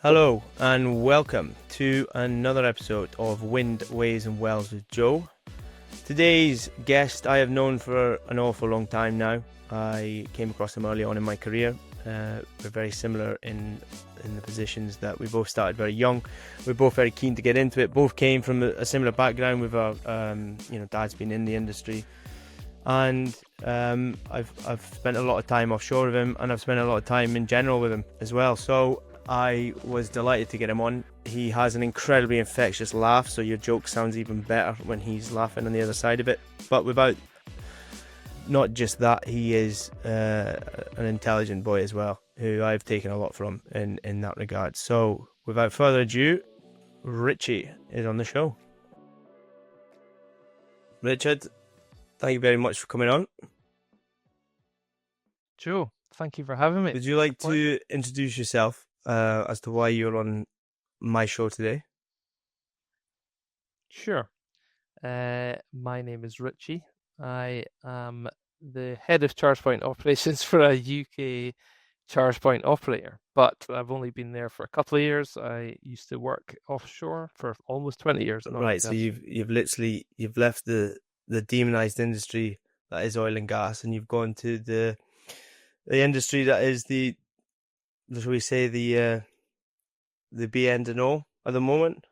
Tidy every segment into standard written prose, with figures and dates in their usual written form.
Hello and welcome to another episode of Wind, Waves and Wells with Joe. Today's guest I have known for an awful long time now. I came across him early on in my career. We're very similar in the positions that we both started very young. We're both very keen to get into it. Both came from a similar background with our, dad's been in the industry. And I've spent a lot of time offshore with him, and I've spent a lot of time in general with him as well. So I was delighted to get him on. He has an incredibly infectious laugh, so your joke sounds even better when he's laughing on the other side of it. But without not just that, he is an intelligent boy as well, who I've taken a lot from in that regard. So without further ado, Richie is on the show. Richard, thank you very much for coming on. Joe, thank you for having me. Would you like to introduce yourself as to why you're on my show today? Sure. My name is Richie. I am the head of charge point operations for a UK charge point operator, but I've only been there for a couple of years. I used to work offshore for almost 20 years. Right, so you've left the demonized industry that is oil and gas, and you've gone to the industry that is shall we say, the B end and O at the moment.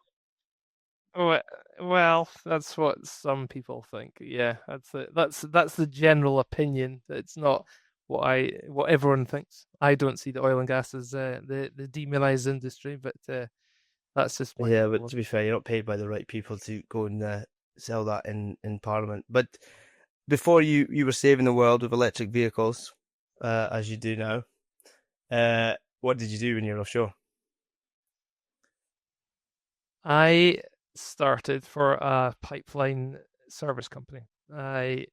Oh, well, that's what some people think. Yeah, that's the general opinion. It's not what everyone thinks. I don't see the oil and gas as the demonized industry, but that's just my yeah. But to be fair, you're not paid by the right people to go and sell that in Parliament. But before you were saving the world with electric vehicles, as you do now, what did you do when you were offshore? I started for a pipeline service company. I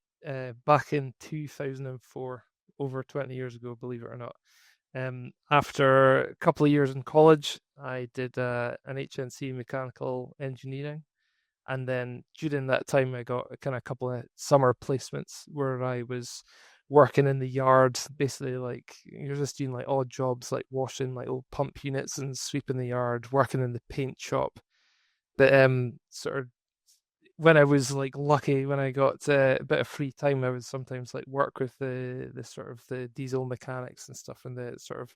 back in 2004, over 20 years ago, believe it or not. After a couple of years in college, I did an HNC mechanical engineering, and then during that time, I got a couple of summer placements where I was working in the yard, basically like you're just doing like odd jobs like washing like old pump units and sweeping the yard, working in the paint shop. But sort of when I was like lucky, when I got a bit of free time, I would sometimes like work with the sort of the diesel mechanics and stuff, and the sort of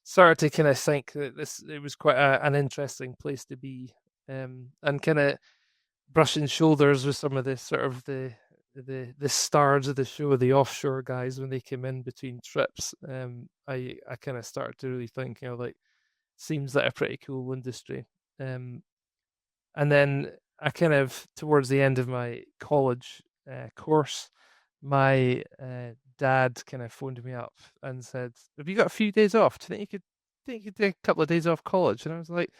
started to kind of think that it was quite an interesting place to be, and kind of brushing shoulders with some of the sort of the stars of the show, the offshore guys when they came in between trips. I kind of started to really think, like seems like a pretty cool industry. And then I kind of, towards the end of my college course, my dad kind of phoned me up and said, "Have you got a few days off? Do you think you could take a couple of days off college?" And I was like,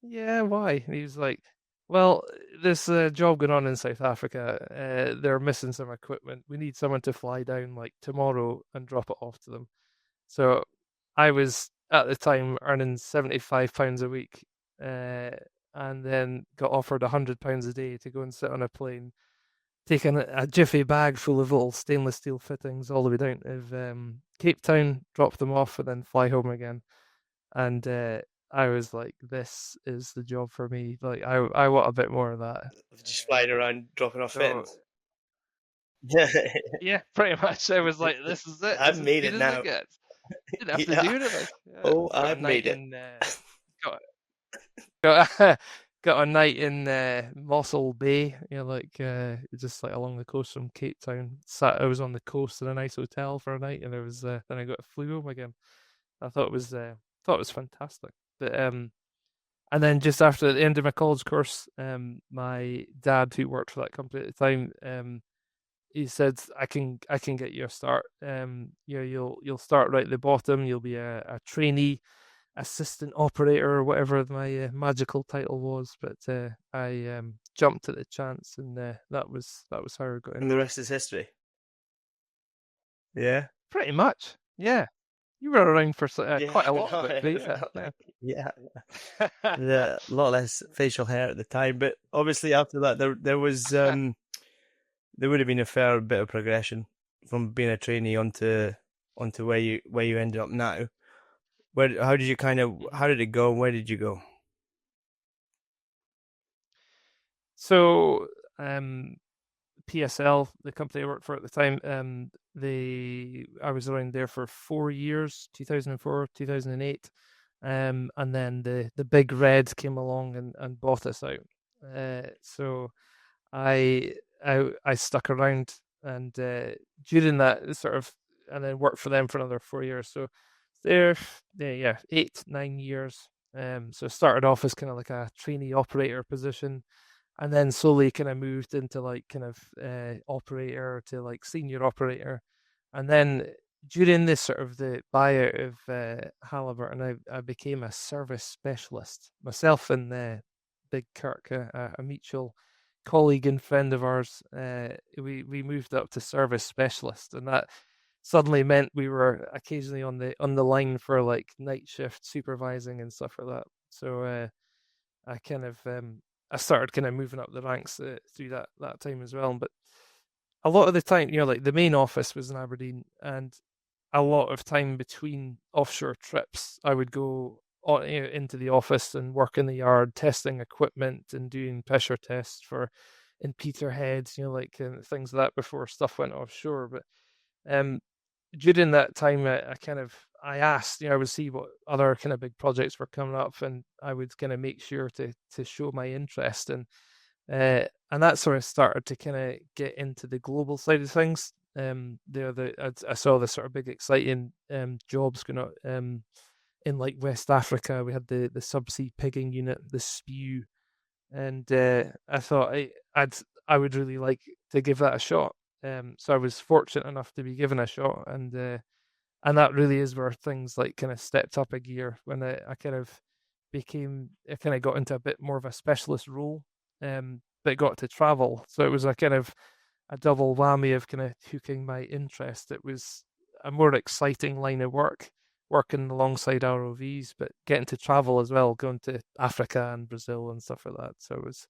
"Yeah, why?" And he was like, "Well, there's a job going on in South Africa. They're missing some equipment. We need someone to fly down like tomorrow and drop it off to them." So I was at the time earning £75 a week, and then got offered £100 a day to go and sit on a plane, taking a jiffy bag full of little stainless steel fittings all the way down to Cape Town, drop them off, and then fly home again. And I was like, "This is the job for me. Like, I want a bit more of that." Just flying around, dropping off So fittings. yeah, pretty much. I was like, "This is it. I've This is made good it as now. it gets." Didn't have to Yeah. do anything. Oh, Got a I've night made it. in got got got a night in Mossel Bay, just like along the coast from Cape Town. I was on the coast in a nice hotel for a night, and then I flew home again. I thought it was fantastic. But and then just after the end of my college course, my dad, who worked for that company at the time, he said, I can get you a start. You'll start right at the bottom. You'll be a trainee assistant operator or whatever my magical title was. But I jumped at the chance, and that was how I got in. And the rest is history. Yeah. Pretty much, yeah. You were around for Yeah, quite a lot no, of it, yeah. yeah. A lot less facial hair at the time, but obviously after that, there was there would have been a fair bit of progression from being a trainee onto where you ended up now. Where? How did you kind of? Mhm. How did it go? Where did you go? So, um, PSL, the company I worked for at the time, I was around there for 4 years, 2004, 2008, and then the big red came along and bought us out. So I I stuck around and during that sort of and then worked for them for another 4 years. So there, yeah, 8, 9 years. So started off as kind of like a trainee operator position, and then slowly kind of moved into like kind of operator to like senior operator, and then during this sort of the buyout of Halliburton, I became a service specialist myself and Big Kirk, a mutual colleague and friend of ours. We moved up to service specialist, and that suddenly meant we were occasionally on the line for like night shift supervising and stuff like that. So I kind of I started kind of moving up the ranks through that time as well. But a lot of the time, like the main office was in Aberdeen, and a lot of time between offshore trips, I would go into the office and work in the yard, testing equipment and doing pressure tests for in Peterhead, like things like that before stuff went offshore. But um, during that time, I asked, I would see what other kind of big projects were coming up, and I would kind of make sure to show my interest, and that sort of started to kind of get into the global side of things. I saw the sort of big exciting jobs going on in like West Africa. We had the subsea pigging unit, the spew, and I thought I would really like to give that a shot. So I was fortunate enough to be given a shot, and that really is where things like kind of stepped up a gear when I kind of I kind of got into a bit more of a specialist role, but got to travel. So it was a kind of a double whammy of kind of hooking my interest. It was a more exciting line of work, working alongside ROVs, but getting to travel as well, going to Africa and Brazil and stuff like that. So it was,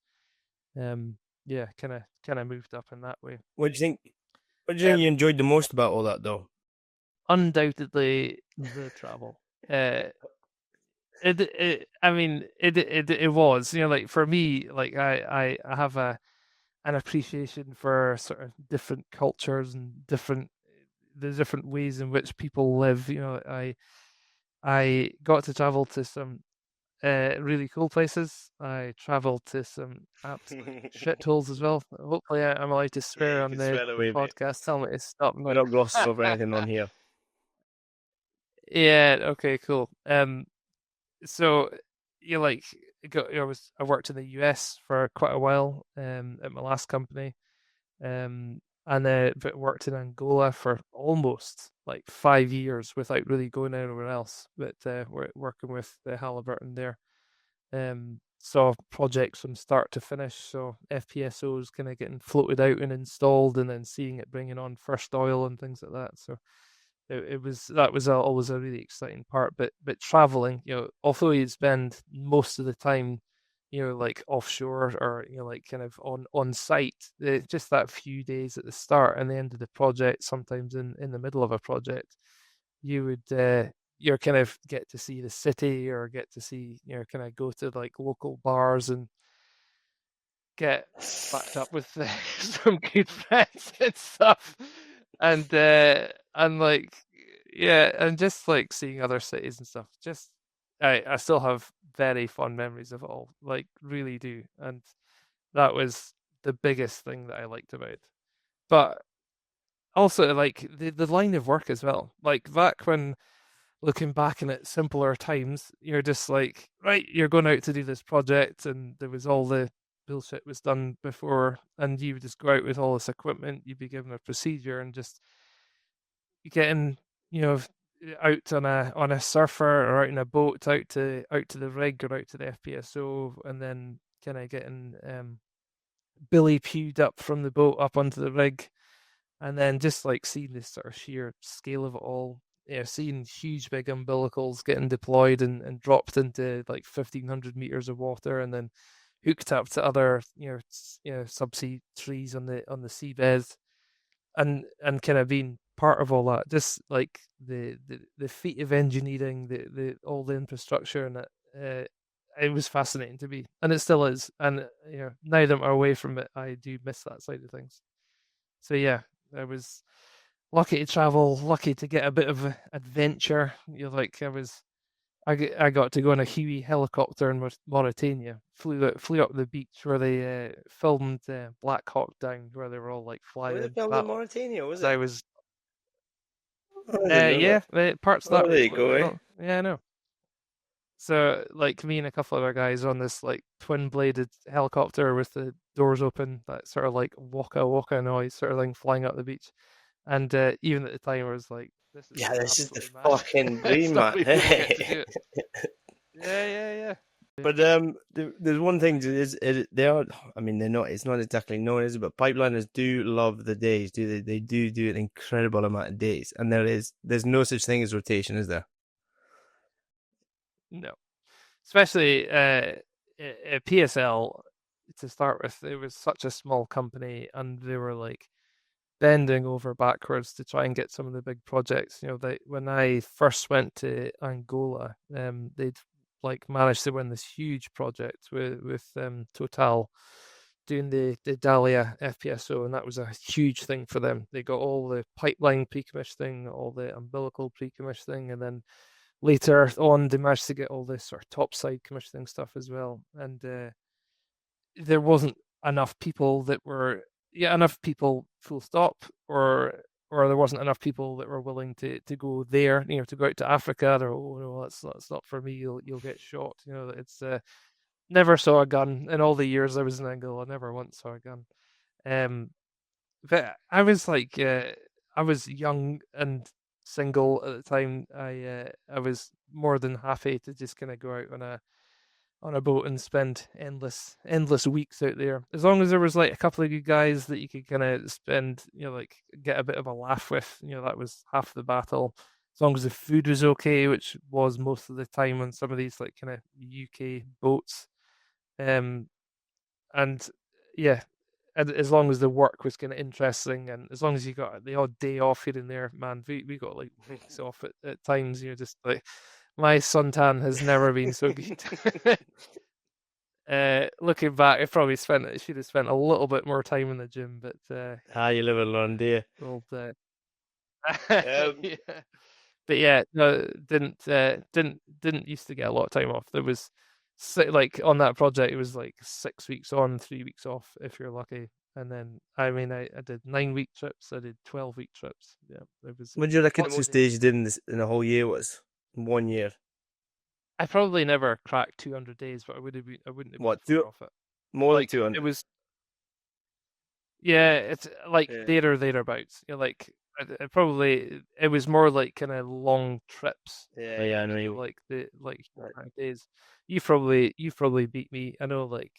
yeah, kind of moved up in that way. What do you think? What do you think Um, you enjoyed the most about all that, though? Undoubtedly the travel. I mean, it was, like for me, like I have an appreciation for sort of different cultures and the different ways in which people live. I got to travel to some really cool places. I traveled to some absolute shitholes as well. Hopefully, I'm allowed to swear You on can the swear away, mate. podcast. Tell me to stop We're now. not glossing over anything on here. Yeah. Okay. Cool. So you like I worked in the US for quite a while. At my last company. And then but worked in Angola for almost like 5 years without really going anywhere else. But we're working with the Halliburton there. Saw projects from start to finish. So FPSOs kind of getting floated out and installed, and then seeing it bringing on first oil and things like that. So it was that was always a really exciting part. But traveling, although you'd spend most of the time, like offshore or like kind of on site, just that few days at the start and the end of the project, sometimes in the middle of a project, you would you kind of get to see the city or get to see kind of go to like local bars and get backed up with some good friends and stuff, and like yeah, and just like seeing other cities and stuff. Just I still have very fond memories of it all, like really do, and that was the biggest thing that I liked about it. But also like the line of work as well. Like back when looking back in at simpler times, you're just like, right, you're going out to do this project, and there was all the bullshit was done before, and you would just go out with all this equipment, you'd be given a procedure, and just getting, you know, out on a surfer or out in a boat, out to the rig or out to the FPSO, and then kind of getting billy pewed up from the boat up onto the rig, and then just like seeing this sort of sheer scale of it all, seeing huge big umbilicals getting deployed and dropped into like 1,500 meters of water, and then hooked up to other subsea trees on the seabed, and kind of being part of all that. Just like the feat of engineering, the all the infrastructure, and it was fascinating to me, and it still is. And now that I'm away from it, I do miss that side of things. So yeah, I was lucky to travel, lucky to get a bit of adventure. Like I got to go on a Huey helicopter in Mauritania. Flew up the beach where they filmed Black Hawk Down, where they were all like flying Was it into filmed in battle. Mauritania, was Because I it? was, Oh, I didn't know yeah, that. parts of Oh, that there were you go, eh? yeah, I know. So like me and a couple of other guys on this like twin bladed helicopter with the doors open, that sort of like waka waka noise sort of thing flying up the beach. And even at the time, I was like, "This is Yeah, this is the absolutely mad." fucking It's dream, not man. many people get to do it. Yeah, yeah, yeah. But there's one thing they are. I mean, they're not. It's not exactly known as it, but pipeliners do love the days. Do they? They do an incredible amount of days, and there's no such thing as rotation, is there? No, especially PSL to start with. It was such a small company, and they were like bending over backwards to try and get some of the big projects. When I first went to Angola, they'd like managed to win this huge project with Total doing the Dahlia FPSO, and that was a huge thing for them. They got all the pipeline pre-commissioning, all the umbilical pre-commissioning, and then later on they managed to get all this sort of topside commissioning stuff as well. And there wasn't enough people that were enough people full stop, or there wasn't enough people that were willing to go there, to go out to Africa. They're, oh no, that's not for me, you'll get shot. It's never saw a gun in all the years I was in Angola. I never once saw a gun. um but I was like I was young and single at the time. I was more than happy to just kind of go out on a boat and spend endless weeks out there. As long as there was like a couple of good guys that you could kind of spend, like get a bit of a laugh with, that was half the battle. As long as the food was okay, which was most of the time on some of these like kind of UK boats. Um, and yeah, and as long as the work was kind of interesting, and as long as you got the odd day off here and there, man, we got like weeks off at times. Just like my suntan has never been so good. Looking back, I should have spent a little bit more time in the gym, but You live and learn, do you? well, Um, yeah. But yeah, no, didn't used to get a lot of time off. There was like on that project, it was like 6 weeks on, 3 weeks off if you're lucky. And then I mean, I did 9 week trips, I did 12 week trips. Yeah, there was what do you reckon the lots of most days. days you did in a whole year was? 1 year. I probably never cracked 200 days, but I wouldn't have been What? far off it. More than Like it 200? was, yeah, it's like Yeah. there or thereabouts. Like it was more like kind of long trips, Yeah, I know you. like the like Right. days. You've probably beat me. I know like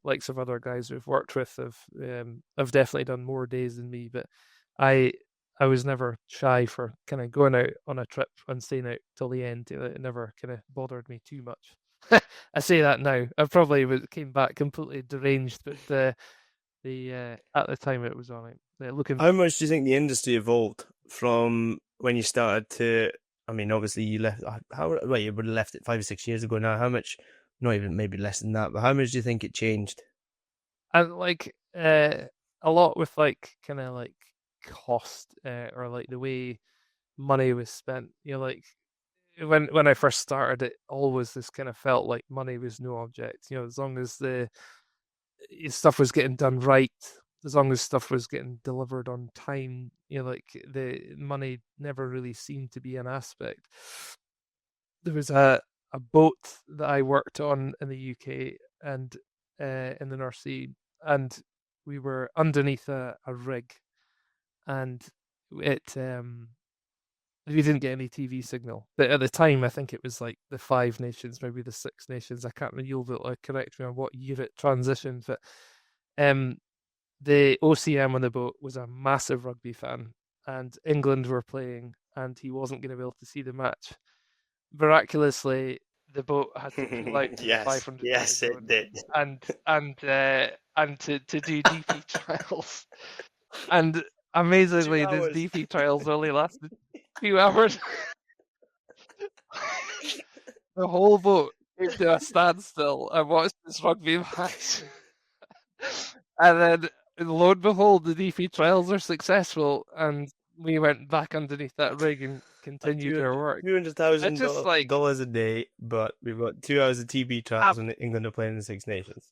likes of other guys we've worked with have definitely done more days than me, but I I was never shy for kind of going out on a trip and staying out till the end. It never kind of bothered me too much. I say that now. I probably came back completely deranged, but the at the time it was on it. Looking, How much do you think the industry evolved from when you started to? I mean, obviously you left. How well you would have left it 5 or 6 years ago now. How much? Not even maybe less than that. But how much do you think it changed? and like a lot with like kind of like cost or like the way money was spent. Like when I first started, it always this kind of felt like money was no object. As long as the stuff was getting done right, as long as stuff was getting delivered on time, like the money never really seemed to be an aspect. There was a boat that I worked on in the UK and in the North Sea, and we were underneath a rig, and it we didn't get any TV signal. But at the time, I think it was like the Five Nations, maybe the Six Nations. I can't remember. You'll correct me on what year it transitioned, but um, the OCM on the boat was a massive rugby fan, and England were playing, and he wasn't going to be able to see the match. Miraculously, the boat had to pull out to the Yes, 500-meter yes, it zone did. and to do DP trials. And 2 Amazingly, this hours. DP trials only lasted 2 hours. The whole boat came to a standstill and watched this rugby match. And then, lo and behold, the DP trials are successful, and we went back underneath that rig and At continued our work. two hundred It's thousand just like dollars a day, but we've got 2 hours of TB trials in England are playing in the Six Nations.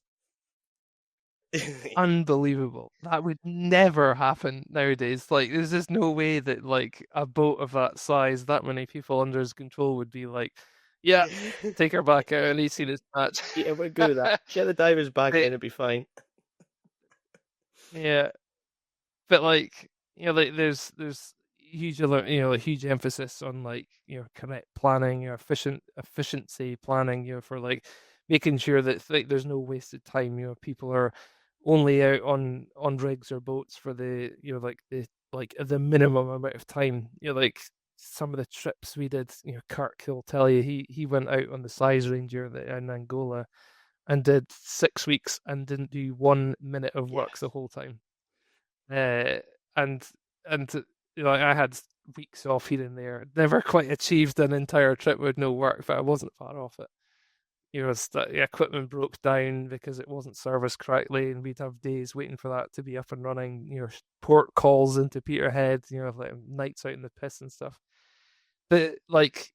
unbelievable. That would never happen nowadays. Like, there's just no way that like a boat of that size, that many people under his control, would be like, yeah, take her back out and he's seen his match. Yeah, we're good at that. Get the divers back in, They, it'll be fine. yeah, but like like there's huge like huge emphasis on like correct planning, efficiency planning, for like making sure that like there's no wasted time. People are only out on rigs or boats for the like the minimum amount of time. Like some of the trips we did, Kirk, he'll tell you, he went out on the size ranger in Angola and did 6 weeks and didn't do 1 minute of work Yes. the whole time. uh, and and I had weeks off here and there. Never quite achieved an entire trip with no work, but I wasn't far off it. The equipment broke down because it wasn't serviced correctly, and we'd have days waiting for that to be up and running. Port calls into Peterhead, like nights out in the piss and stuff. But like,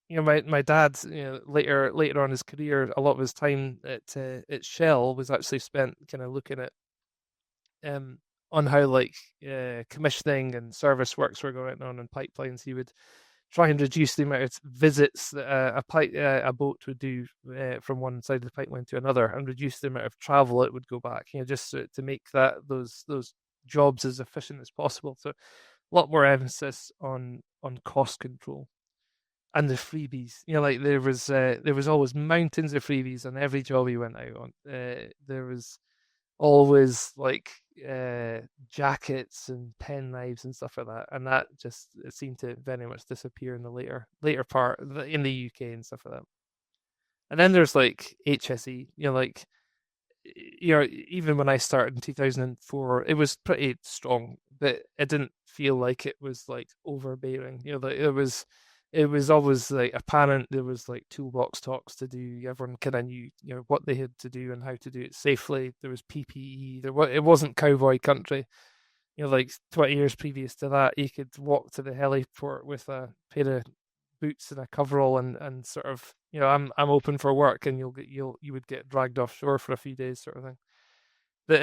my dad, later on in his career, a lot of his time at Shell was actually spent kind of looking at um, on how like commissioning and service works were going on in pipelines. He would try and reduce the amount of visits that a boat would do from one side of the pipeline to another, and reduce the amount of travel it would go back. Just to make those jobs as efficient as possible. So a lot more emphasis on cost control and the freebies. Like there was always mountains of freebies on every job he went out on. There was always like jackets and pen knives and stuff like that, and that just it seemed to very much disappear in the later part in the UK and stuff like that. And then there's like HSE, like even when I started in 2004, it was pretty strong, but it didn't feel like it was like overbearing. Like it was always like apparent. There was like toolbox talks to do. Everyone kind of knew what they had to do and how to do it safely. There was PPE. It wasn't cowboy country. Like 20 years previous to that, you could walk to the heliport with a pair of boots and a coverall and sort of I'm open for work, and you would get dragged offshore for a few days, sort of thing. But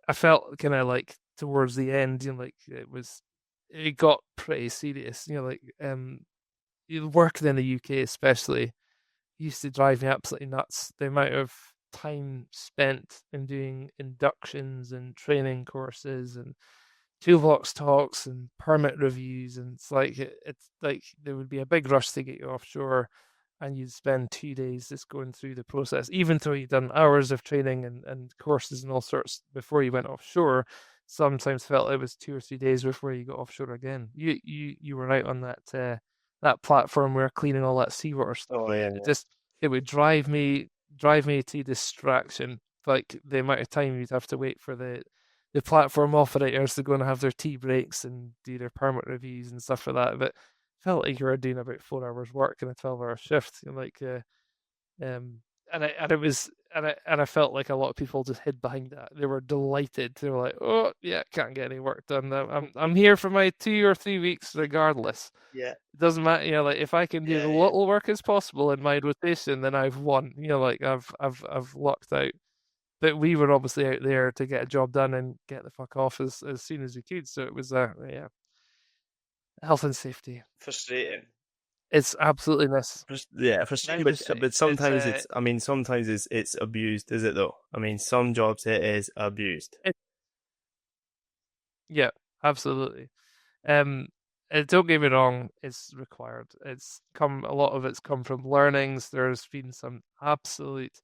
I felt kind of like towards the end, like it got pretty serious. Like working in the UK especially used to drive me absolutely nuts. The amount of time spent in doing inductions and training courses and toolbox talks and permit reviews, and it's like there would be a big rush to get you offshore, and you'd spend 2 days just going through the process, even though you'd done hours of training and courses and all sorts before you went offshore. Sometimes felt it was 2 or 3 days before you got offshore again. You were out on that platform where cleaning all that seawater stuff. Oh yeah, It would drive me to distraction. Like the amount of time you'd have to wait for the platform operators to go and have their tea breaks and do their permit reviews and stuff like that. But felt like you were doing about 4 hours work in a 12-hour shift. And I felt like a lot of people just hid behind that. They were delighted. They were like, "Oh yeah, can't get any work done. I'm here for my 2 or 3 weeks regardless. yeah, It doesn't matter. Like if I can do as yeah, yeah. little work as possible in my rotation, then I've won. Like I've lucked out." But we were obviously out there to get a job done and get the fuck off as soon as we could. So it was yeah, health and safety. Frustrating. It's absolutely Yeah, frustrating, necessary. but sometimes it's. I mean, sometimes it's abused, is it though? I mean, some jobs it is abused. Yeah, absolutely. Um, don't get me wrong, it's required. A lot of it's come from learnings. There's been some absolute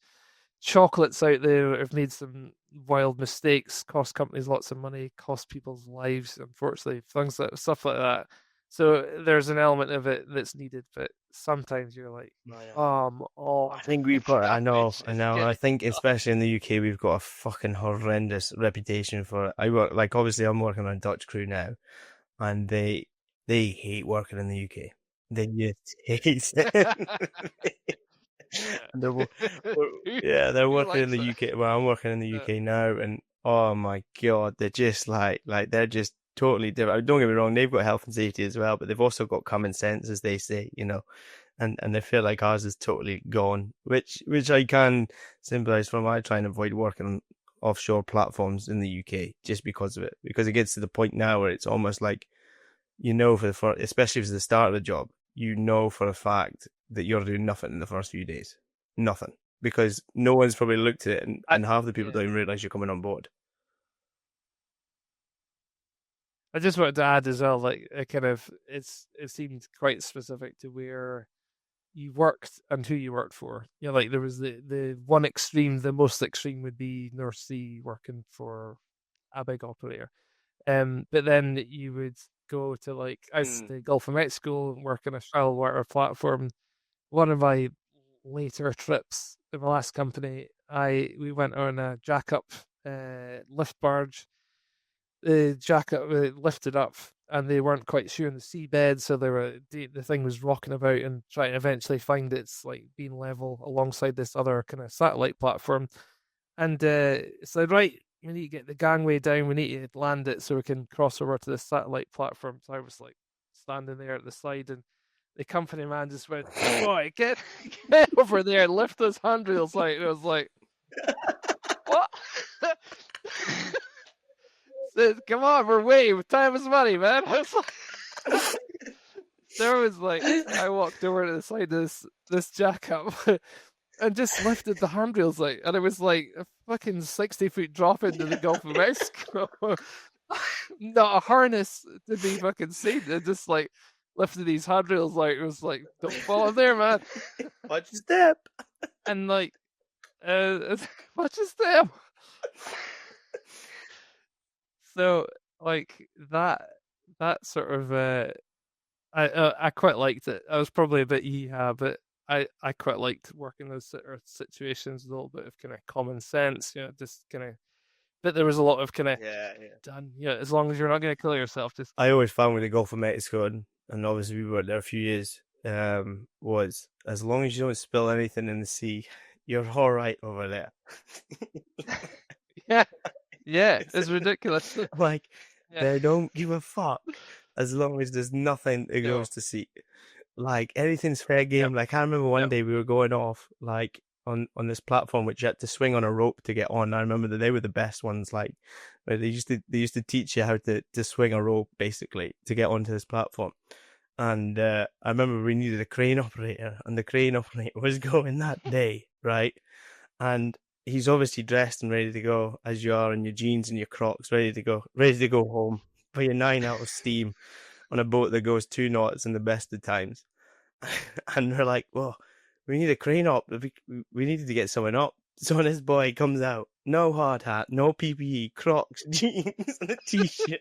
chocolates out there that have made some wild mistakes, cost companies lots of money, cost people's lives, unfortunately, stuff like that. So there's an element of it that's needed, but sometimes you're like, I know. come on, I think we've got. I know. guys, I just know. get I it think done. especially in the UK, we've got a fucking horrendous reputation for it. I work like obviously I'm working on a Dutch crew now, and they hate working in the UK. They just hate it. And yeah, they're Who working in likes the it? UK. Well, I'm working in the UK now, and oh my God, they're just like they're just totally different. Don't get me wrong, they've got health and safety as well, but they've also got common sense, as they say, and they feel like ours is totally gone, which I can sympathise from. I try and avoid working on offshore platforms in the UK just because of it, because it gets to the point now where it's almost like especially if it's the start of the job, for a fact that you're doing nothing in the first few days, nothing, because no one's probably looked at it, I, and half the people yeah. don't even realise you're coming on board. I just wanted to add as well, like it seemed quite specific to where you worked and who you worked for. You know, like there was the one extreme, the most extreme would be North Sea working for a big operator. But then you would go to like out Mm. the Gulf of Mexico and work on a shallow water platform. One of my later trips in my last company, we went on a jack up lift barge. The jack up lifted up, and they weren't quite sure in the seabed, so the thing was rocking about and trying to eventually find its like being level alongside this other kind of satellite platform. And so right, we need to get the gangway down. We need to land it so we can cross over to the satellite platform. So I was like standing there at the side, and the company man just went, "Boy, get over there and lift those handrails!" Like it was like, what? Said, come on, we're waiting. Time is money, man. I was like, there was like, I walked over to the side of this jack up and just lifted the handrails, like, and it was like a fucking 60-foot drop into the Gulf of Mexico. Not a harness to be fucking seen. And just like lifted these handrails, like it was like, don't fall in there, man. Watch your step. And like, watch your step. So like that sort of I quite liked it. I was probably a bit but I quite liked working those sort of situations with a little bit of kind of common sense, just kind of. But there was a lot of kind of Yeah, yeah. done, as long as you're not going to kill yourself, just I always found with the Gulf of Mexico, and obviously we were there a few years, was as long as you don't spill anything in the sea, you're all right over there. yeah, yeah, it's ridiculous. Like, Yeah, they don't give a fuck as long as there's nothing that no, goes to sea. Like, anything's fair yep, game. Like, I remember one yep. day we were going off, like, on this platform, which you had to swing on a rope to get on. I remember that they were the best ones, like, where they used to teach you how to swing a rope, basically, to get onto this platform. And I remember we needed a crane operator, and the crane operator was going that day, right? And he's obviously dressed and ready to go, as you are, in your jeans and your Crocs, ready to go home for your 9 out of steam on a boat that goes 2 knots in the best of times. And we're like, well, we need a crane up. We needed to get someone up. So this boy comes out, no hard hat, no PPE, Crocs, jeans, and a t-shirt,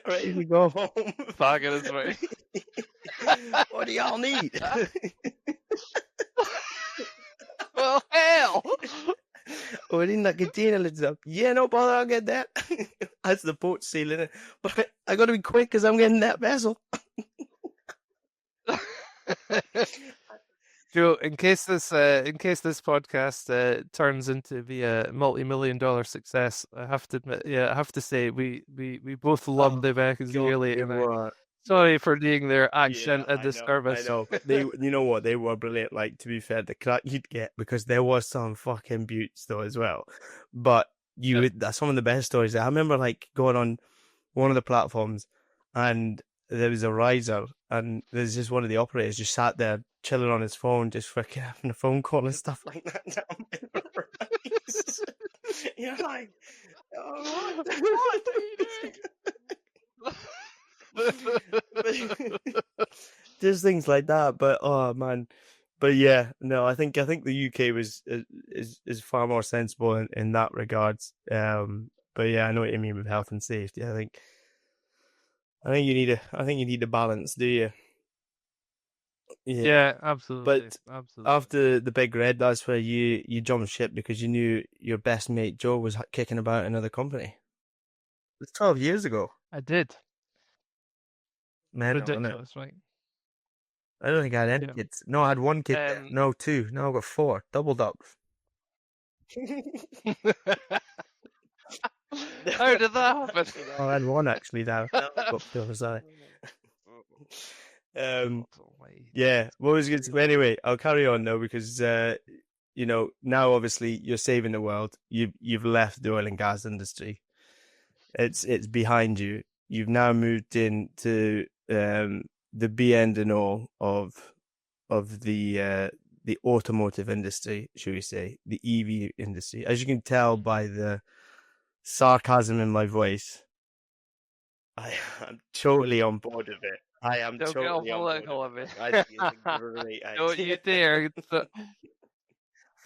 ready to go home. Faggot is right. What do y'all need? Well, hell. Oh, we need that container lids up. Yeah, no bother, I'll get that. That's the port ceiling. But I got to be quick because I'm getting that vessel. Joe, in case this podcast turns into be a multi-million-dollar success, I have to admit, I have to say we both love Oh, the Americans God, dearly, they and I'm were. sorry for doing their Yeah, accent a I know, I disservice. know. You know what? They were brilliant. Like, to be fair, the crack you'd get, because there was some fucking buttes though as well. But Yep. that's some of the best stories. I remember like going on one of the platforms, and there was a riser, and there's just one of the operators just sat there chilling on his phone, just freaking having a phone call and stuff like that down by the rise. You're like, oh, What are you doing? there's things like that, but oh man, but yeah, no, I think the UK is far more sensible in that regards. But yeah, I know what you mean with health and safety. I think you need a balance, do you? Yeah, Yeah, absolutely, but absolutely. after the Big Red, that's where you jumped ship because you knew your best mate Joe was kicking about another company. It's 12 years ago. I did. Mental, isn't it? Ridiculous, right? I don't think I had any Yeah. kids. No, I had one kid there. Um, No, two. Now I've got four. Doubled up. how did that happen? No, I had one actually now. Now I've got four. Sorry. Um, God almighty. yeah. What was good? Anyway, I'll carry on now because now obviously you're saving the world. You've left the oil and gas industry. It's behind you. You've now moved into the be end and all of the automotive industry, should we say, the EV industry. As you can tell Mhm. by the sarcasm in my voice, I'm totally on board with it. I am Don't get all totally on board with political it, of me. man. I think it's a great Don't you idea. dare.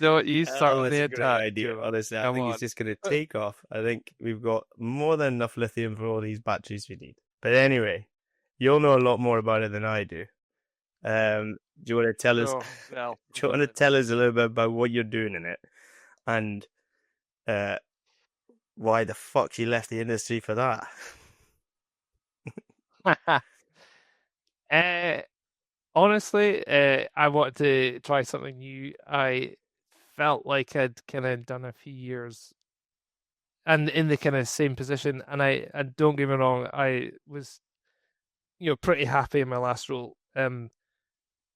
Don't you start Oh, on it's the a great attack, idea. Joe. Honestly, I Come think it's on. just going to take off. I think we've got more than enough lithium for all these batteries we need. But anyway, you'll know a lot more about it than I do. Do you want to tell us? Oh, well, Do a you little want to bit. tell us a little bit about what you're doing in it, and uh, why the fuck you left the industry for that? uh, honestly, I wanted to try something new. I felt like I'd kind of done a few years and in the kind of same position. And don't get me wrong, I was, pretty happy in my last role.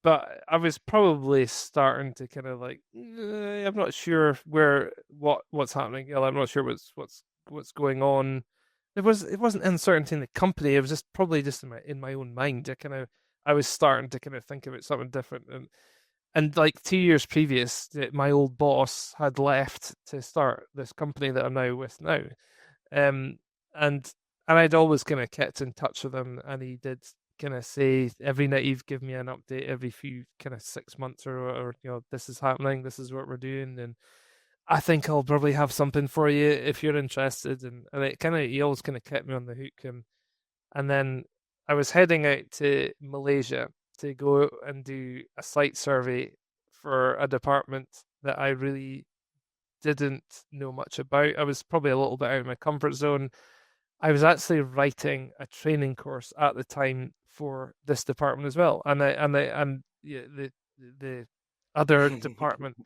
But I was probably starting to kind of like, I'm not sure what's happening. I'm not sure what's going on. It wasn't uncertainty in the company. It was just probably just in my own mind. I was starting to kind of think about something different. And like 2 years previous, my old boss had left to start this company that I'm now with now. Um, and and I'd always kind of kept in touch with him, and he did kind of say every night he'd give me an update every few kind of 6 months or this is happening, this is what we're doing, and I think I'll probably have something for you if you're interested. And it kind of he always kind of kept me on the hook. And then I was heading out to Malaysia to go and do a site survey for a department that I really didn't know much about. I was probably a little bit out of my comfort zone. I was actually writing a training course at the time for this department as well, and yeah, the other department,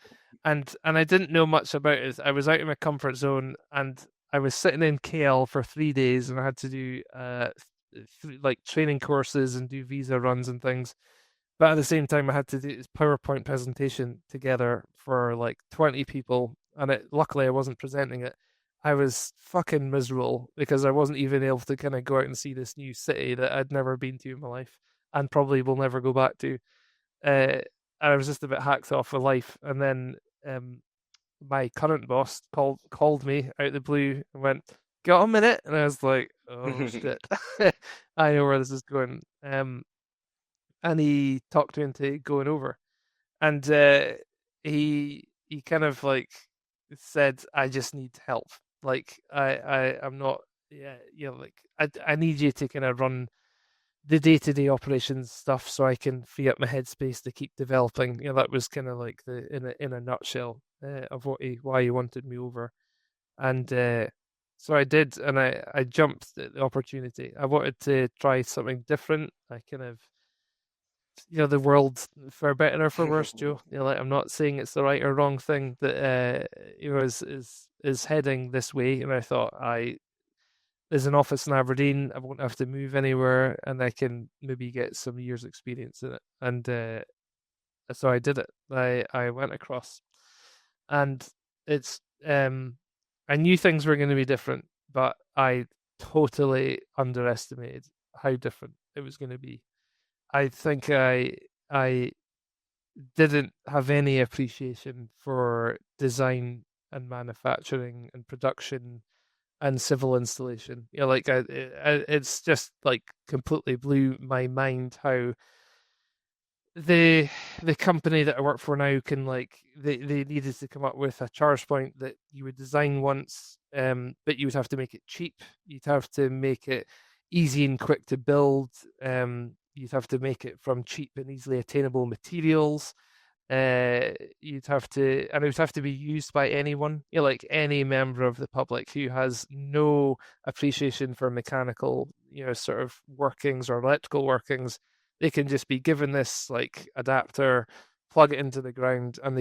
and I didn't know much about it. I was out of my comfort zone, and I was sitting in KL for 3 days, and I had to do like training courses and do visa runs and things. But at the same time, I had to do this PowerPoint presentation together for like 20 people, and luckily I wasn't presenting it. I was fucking miserable because I wasn't even able to kind of go out and see this new city that I'd never been to in my life and probably will never go back to. And I was just a bit hacked off of life. And then um, my current boss called me out of the blue and went, "Got a minute?" And I was like, "Oh shit, I know where this is going." And he talked me into going over, and he kind of like said, "I just need help. Like I'm not, yeah, like I need you to kind of run the day-to-day operations stuff so I can free up my headspace to keep developing." That was kind of like the in a nutshell of why he wanted me over. And so I did, and I jumped at the opportunity. I wanted to try something different. I kind of, the world, for better or for worse, Joe. Like, I'm not saying it's the right or wrong thing that is heading this way. And I thought, there's an office in Aberdeen. I won't have to move anywhere, and I can maybe get some years' experience in it. And so I did it. I went across, and it's I knew things were going to be different, but I totally underestimated how different it was going to be. I think I didn't have any appreciation for design and manufacturing and production and civil installation. Like it's just like completely blew my mind how the the company that I work for now can, like, they needed to come up with a charge point that you would design once, but you would have to make it cheap. You'd have to make it easy and quick to build. you'd have to make it from cheap and easily attainable materials. You'd have to, and it would have to be used by anyone, like any member of the public who has no appreciation for mechanical, sort of workings or electrical workings. They can just be given this like adapter, plug it into the ground, and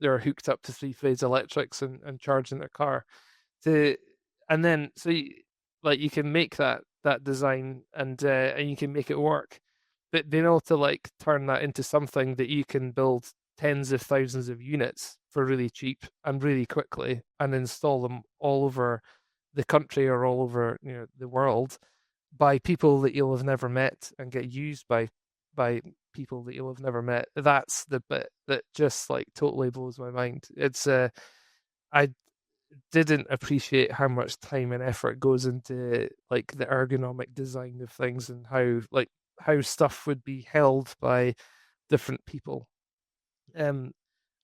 they're hooked up to three-phase electrics and charging their car. To and then so you can make that design and you can make it work, but being able to like turn that into something that you can build tens of thousands of units for really cheap and really quickly and install them all over the country or all over the world by people that you'll have never met and get used by people that you'll have never met. That's the bit that just like totally blows my mind. It's I didn't appreciate how much time and effort goes into like the ergonomic design of things and how stuff would be held by different people. Um,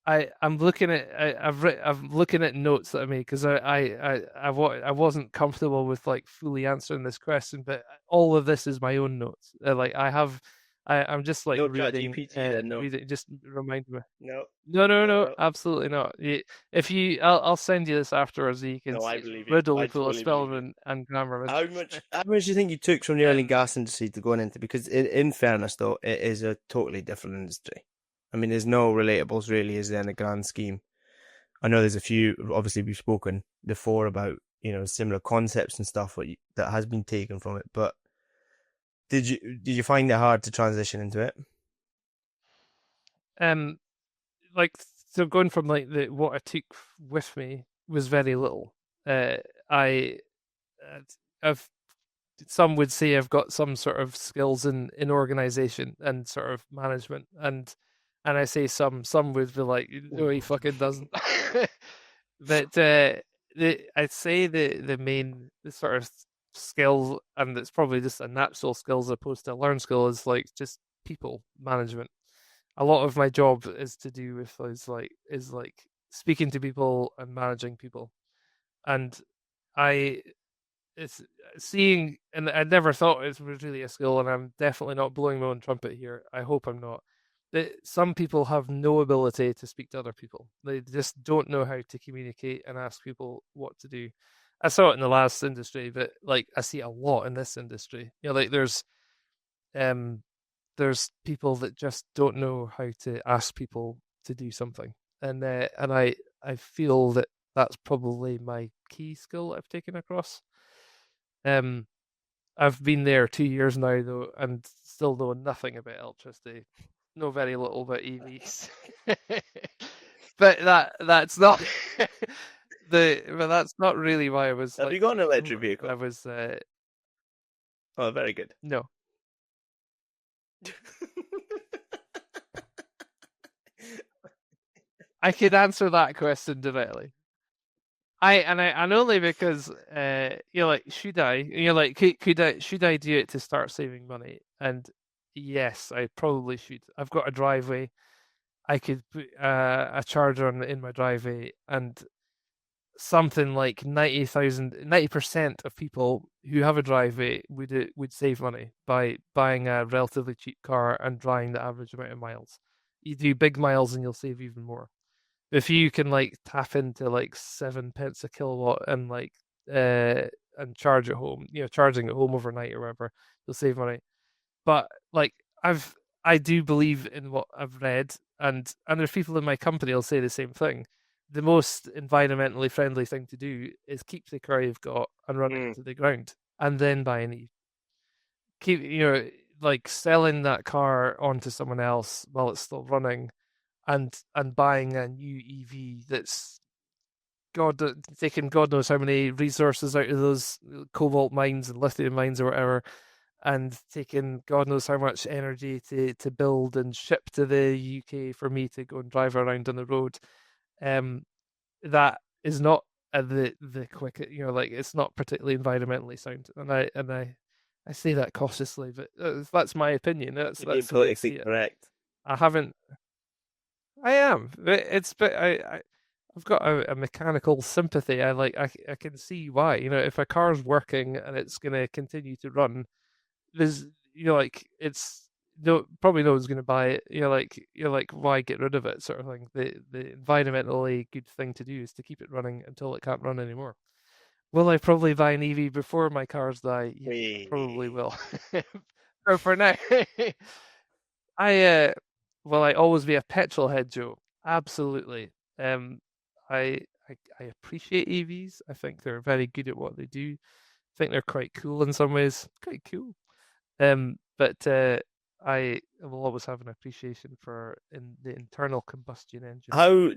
I'm looking at I'm looking at notes that I made because I wasn't comfortable with like fully answering this question, but all of this is my own notes. Like I'm just like No chat reading GPT then, no. reading just remind me. No, No, no, no, no, no. absolutely not. I'll send you this afterwards. So you can No, see I it's believe you. I riddled full of totally believe spelling you. and grammar mistakes. How much do you think you took from the oil and Um, gas industry to going into? Because in fairness, though, it is a totally different industry. I mean, there's no relatables really, is there, in the grand scheme? I know there's a few. Obviously, we've spoken before about similar concepts and stuff that has been taken from it. But did you find it hard to transition into it? um, like so going from like the what I took with me was very little. Uh, I I've some would say I've got some sort of skills in organization and sort of management, and I say some would be like, no, he fucking doesn't. But I'd say the main the sort of skill, and it's probably just a natural skill as opposed to a learned skill, is like just people management. A lot of my job is to do with is like speaking to people and managing people, and I it's seeing, and I never thought it was really a skill, and I'm definitely not blowing my own trumpet here. I hope I'm not. That some people have no ability to speak to other people. They just don't know how to communicate and ask people what to do. I saw it in the last industry, but like I see it a lot in this industry. Like um there's people that just don't know how to ask people to do something, and I feel that that's probably my key skill I've taken across. Um, I've been there 2 years now though, and still know nothing about electricity. Know very little about EVs. But that's not but that's not really why I was Have like you got an electric over. vehicle? I was Oh, very good. no. I could answer that question directly. And only because you're like, should I? And you're like, should I do it to start saving money? And yes, I probably should. I've got a driveway. I could put a charger in my driveway, and something like 90% of people who have a driveway would save money by buying a relatively cheap car and driving the average amount of miles. You do big miles and you'll save even more. If you can like tap into like 7 pence a kilowatt and like and charge at home, charging at home overnight or whatever, you'll save money. But like I do believe in what I've read, and there's people in my company will say the same thing. The most environmentally friendly thing to do is keep the car you've got and run it Mm. into the ground, and then buy an E. Keep like selling that car onto someone else while it's still running, and buying a new EV that's taking God knows how many resources out of those cobalt mines and lithium mines or whatever, and taking God knows how much energy to build and ship to the UK for me to go and drive around on the road. Um, that is not the quick, like it's not particularly environmentally sound, and I say that cautiously, but that's my opinion. That's You're being that's the way I politically see it. correct. I haven't. I am. But I've got a mechanical sympathy. I can see why. If a car's working and it's going to continue to run, there's like it's no probably no one's going to buy it. You're like why get rid of it, sort of thing. The environmentally good thing to do is to keep it running until it can't run anymore. Will I probably buy an EV before my cars die? Yeah, probably Wee. will. For now, I will I always be a petrol head, Joe. Absolutely. Um, I, I appreciate EVs. I think they're very good at what they do. I think they're quite cool in some ways. Quite cool. But I will always have an appreciation for in the internal combustion engine. How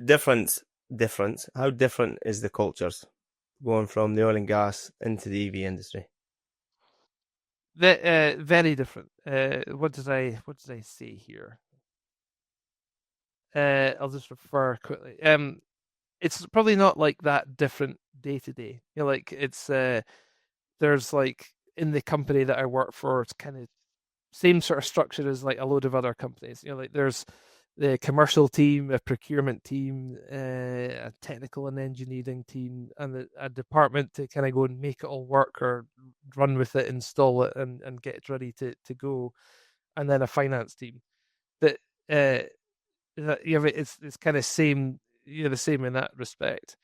how different is the cultures going from the oil and gas into the EV industry? Very different. What did I say here? I'll just refer quickly. It's probably not like that different day to day. Like it's there's like in the company that I work for, it's kind of same sort of structure as like a load of other companies. Like there's the commercial team, a procurement team, a technical and engineering team, and a department to kind of go and make it all work or run with it, install it, and get it ready to go, and then a finance team. That it's kind of same, the same in that respect.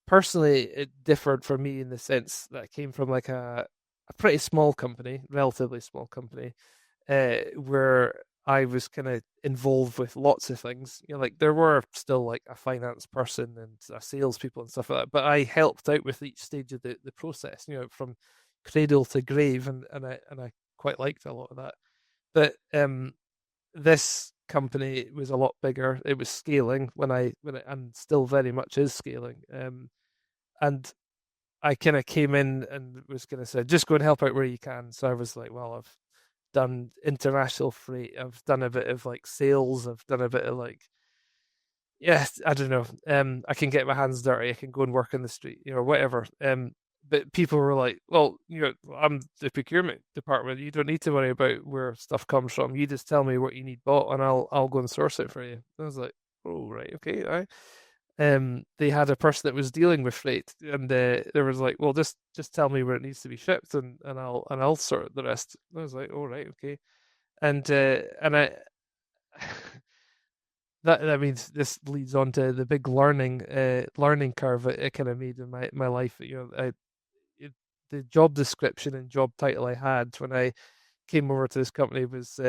Personally, it differed for me in the sense that I came from like a pretty small company, relatively small company, where I was kind of involved with lots of things. Like there were still like a finance person and a salespeople and stuff like that, but I helped out with each stage of the process. From cradle to grave, and I quite liked a lot of that. But this company was a lot bigger. It was scaling and still very much is scaling. And I kind of came in and was going to say, just go and help out where you can. So I was like, well, I've done international freight. I've done a bit of like sales. I've done a bit of like, yeah, I don't know. I can get my hands dirty. I can go and work in the street, whatever. But people were like, well, I'm the procurement department. You don't need to worry about where stuff comes from. You just tell me what you need bought, and I'll go and source it for you. I was like, oh right, okay, they had a person that was dealing with freight, and there was like, well, just tell me where it needs to be shipped, and I'll sort the rest. I was like, all right, okay, and I that means this leads on to the big learning curve it kind of made in my life. The job description and job title I had when I came over to this company was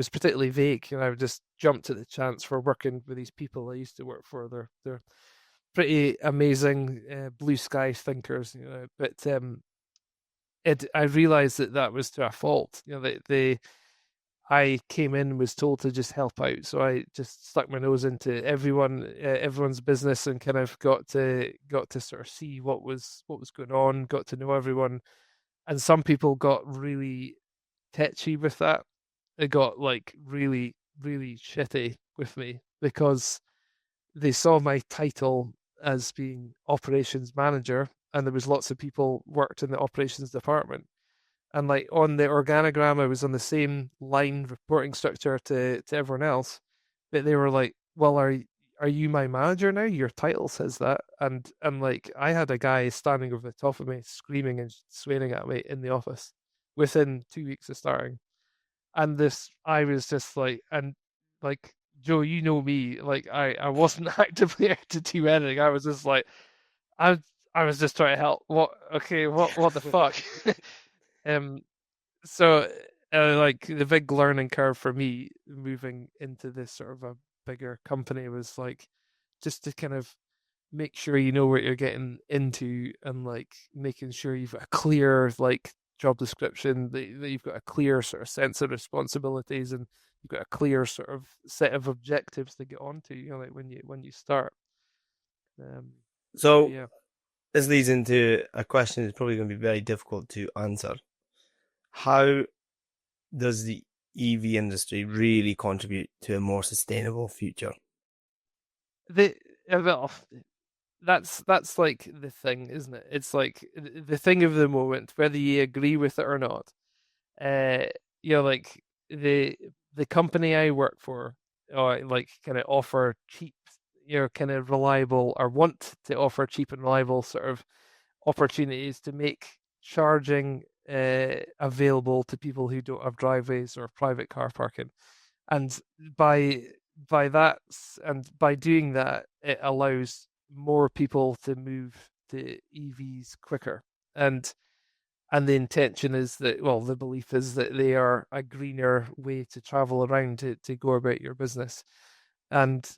particularly vague. I just jumped at the chance for working with these people I used to work for. They're pretty amazing blue sky thinkers, but I realized that was to a fault. I came in and was told to just help out, so I just stuck my nose into everyone's business and kind of got to sort of see what was going on, got to know everyone, and some people got really tetchy with that. It got like really really shitty with me because they saw my title as being operations manager, and there was lots of people worked in the operations department, and like on the organogram I was on the same line reporting structure to everyone else, but they were like, well, are you my manager now? Your title says that. And like I had a guy standing over the top of me screaming and swearing at me in the office within 2 weeks of starting. And this I was just like, and like, Joe, you know me, like I wasn't actively out to do anything. I was just like, I I was just trying to help. What the fuck? um so like the big learning curve for me moving into this sort of a bigger company was like just to kind of make sure you know what you're getting into, and like making sure you've got a clear like job description, that you've got a clear sort of sense of responsibilities, and you've got a clear sort of set of objectives to get onto, like when you start. um but So yeah. this leads into a question that's probably going to be very difficult to answer. How does the EV industry really contribute to a more sustainable future? the well, that's like the thing, isn't it? It's like the thing of the moment, whether you agree with it or not. uh like the company I work for, like kind of offer cheap, kind of reliable, or want to offer cheap and reliable sort of opportunities to make charging available to people who don't have driveways or private car parking. And by by doing that, it allows more people to move to EVs quicker. And the intention is that, well, the belief is that they are a greener way to travel around to go about your business. And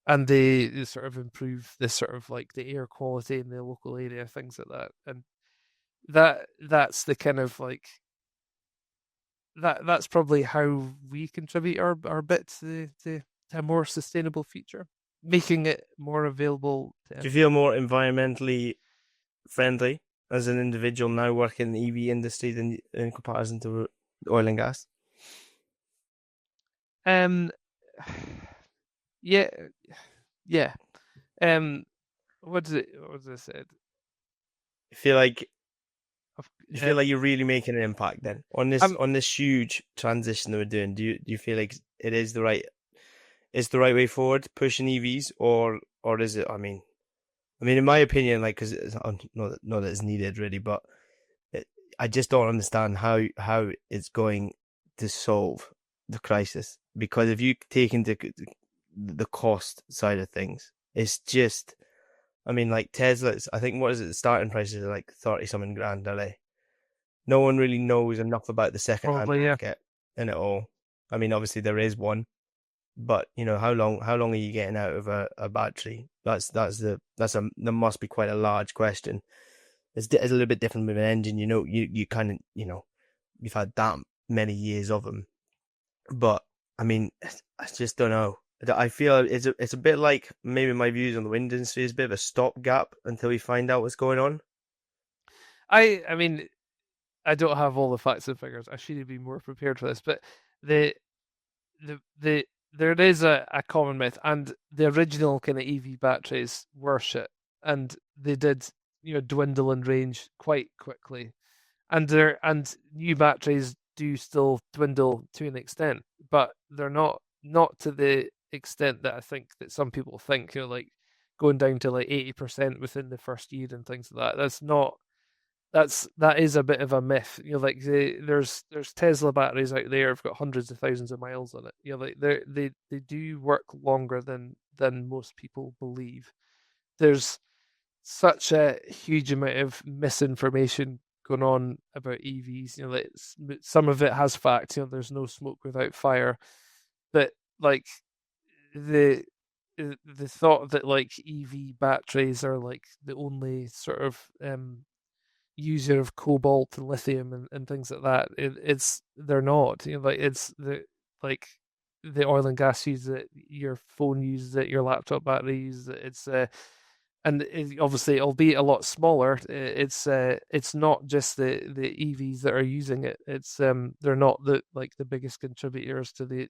they sort of improve this sort of like the air quality in the local area, things like that. And that's the kind of like that's probably how we contribute our bit to a more sustainable future, making it more available Do to you feel more environmentally friendly as an individual now working in the EV industry than in comparison to oil and gas? um yeah, yeah. um what did I said? You feel like you feel like um you're really making an impact then on this I'm huge transition that we're doing. Do you feel like it is the right way forward, pushing EVs, or is it? I mean, in my opinion, like, because not that it's needed really, but it, I just don't understand how it's going to solve the crisis. Because if you take into the cost side of things, it's just, I mean, like Tesla's, I think what is it? The starting prices are like 30 something grand, are they? No one really knows enough about the second hand probably, yeah. market in it all. I mean, obviously there is one, but how long are you getting out of a battery? There must be quite a large question. It's a little bit different with an engine. You kind of, you've had that many years of them, but I mean, I just don't know. I feel it's a bit like maybe my views on the wind industry is a bit of a stopgap until we find out what's going on. I mean, I don't have all the facts and figures. I should have been more prepared for this, but the there is a common myth, and the original kind of EV batteries were shit, and they did dwindle in range quite quickly, and new batteries do still dwindle to an extent, but they're not to the extent that I think that some people think. Like going down to like 80% within the first year and things like that. That is a bit of a myth. Like there's Tesla batteries out there have got hundreds of thousands of miles on it. Like they do work longer than most people believe. There's such a huge amount of misinformation going on about EVs. Like some of it has facts. There's no smoke without fire, but like the the thought that like EV batteries are like the only sort of user of cobalt and lithium and things like that. It's they're not. Like it's like the oil and gas uses it, your phone uses it, your laptop battery uses it. And obviously, albeit a lot smaller, it's not just the EVs that are using it. It's they're not the biggest contributors to the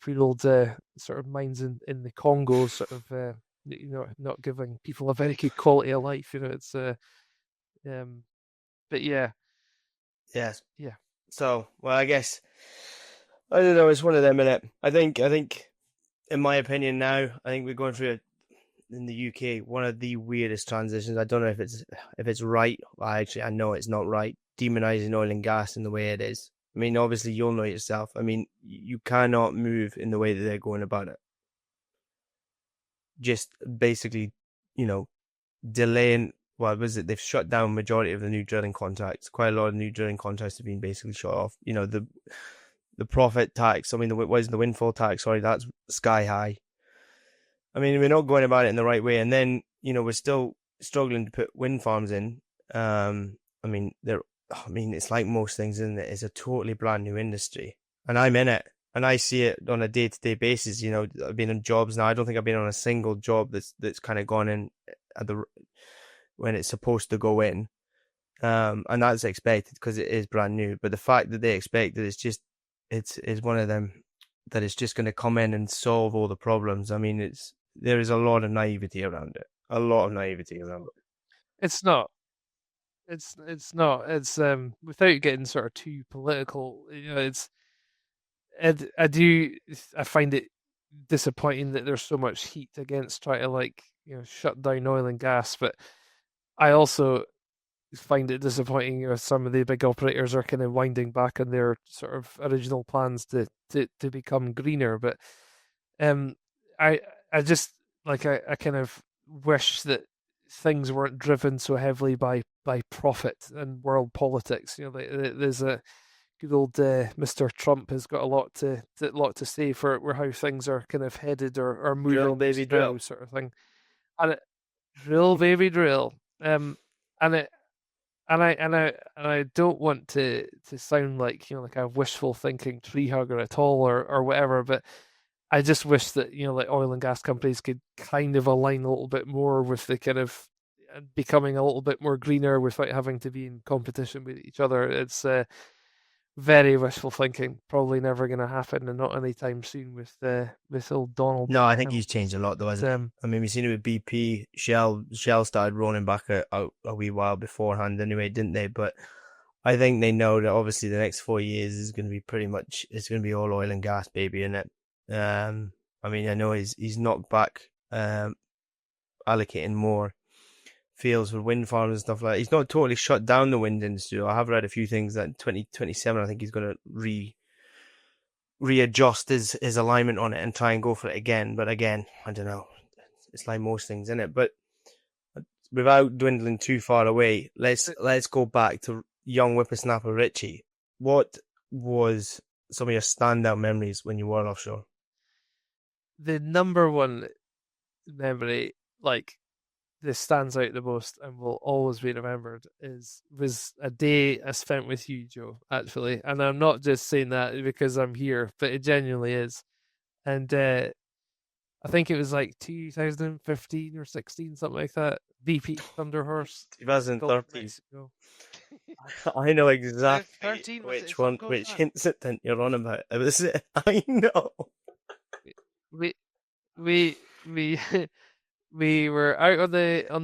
pretty old sort of mines in the Congo, sort of not giving people a very good quality of life. It's um but yeah, Yes. yeah. So, well, I guess I don't know. It's one of them, innit? I think, in my opinion, now I think we're going through in the UK one of the weirdest transitions. I don't know if it's right. I know it's not right. Demonizing oil and gas in the way it is. I mean, obviously you'll know yourself. I mean, you cannot move in the way that they're going about it. Just basically, you know, delaying. Well, was it? They've shut down majority of the new drilling contracts. Quite a lot of new drilling contracts have been basically shut off. The profit tax. I mean, what is the windfall tax? Sorry, that's sky high. I mean, we're not going about it in the right way, and then we're still struggling to put wind farms in. I mean, they're. I mean, it's like most things, isn't it? It's a totally brand new industry, and I'm in it, and I see it on a day-to-day basis. I've been on jobs now. I don't think I've been on a single job that's kind of gone in at the when it's supposed to go in. And that's expected because it is brand new. But the fact that they expect that it's one of them that it's just going to come in and solve all the problems. I mean, there is a lot of naivety around it. A lot of naivety around it. It's not. It's not. It's without getting sort of too political. I do. I find it disappointing that there's so much heat against trying to like shut down oil and gas, but I also find it disappointing if some of the big operators are kind of winding back on their sort of original plans to become greener. But um, I I just like I kind of wish that things weren't driven so heavily by profit and world politics. You know, there's a good old Mr. Trump has got a lot to say for how things are kind of headed or Drill, moving baby, just drill. now, sort of thing. And it drill, baby, drill. And it and I don't want to sound like like a wishful thinking tree hugger at all or whatever, but I just wish that like oil and gas companies could kind of align a little bit more with the kind of becoming a little bit more greener without having to be in competition with each other. It's very wishful thinking. Probably never going to happen, and not anytime soon with old Donald No, I buying think them. he's changed a lot, though, But hasn't he? I mean, we've seen it with BP. Shell started rolling back a wee while beforehand, anyway, didn't they? But I think they know that obviously the next 4 years is going to be it's going to be all oil and gas, baby, isn't it? I mean, I know he's knocked back allocating more fields for wind farms and stuff like that. He's not totally shut down the wind industry. I have read a few things that 2027, I think he's going to readjust his alignment on it and try and go for it again. But again, I don't know. It's like most things, isn't it? But without dwindling too far away, let's go back to young whippersnapper Richie. What was some of your standout memories when you were offshore? the number one memory, like this stands out the most and will always be remembered was a day I spent with you, Joe, actually. And I'm not just saying that because I'm here, but it genuinely is. And I think it was like 2015 or 16, something like that. BP Thunder Horse, Gulf of 2013. Mexico. I know exactly 13 was it which something one, close to which that? incident you're on about. It was it. I know. We we we we were out on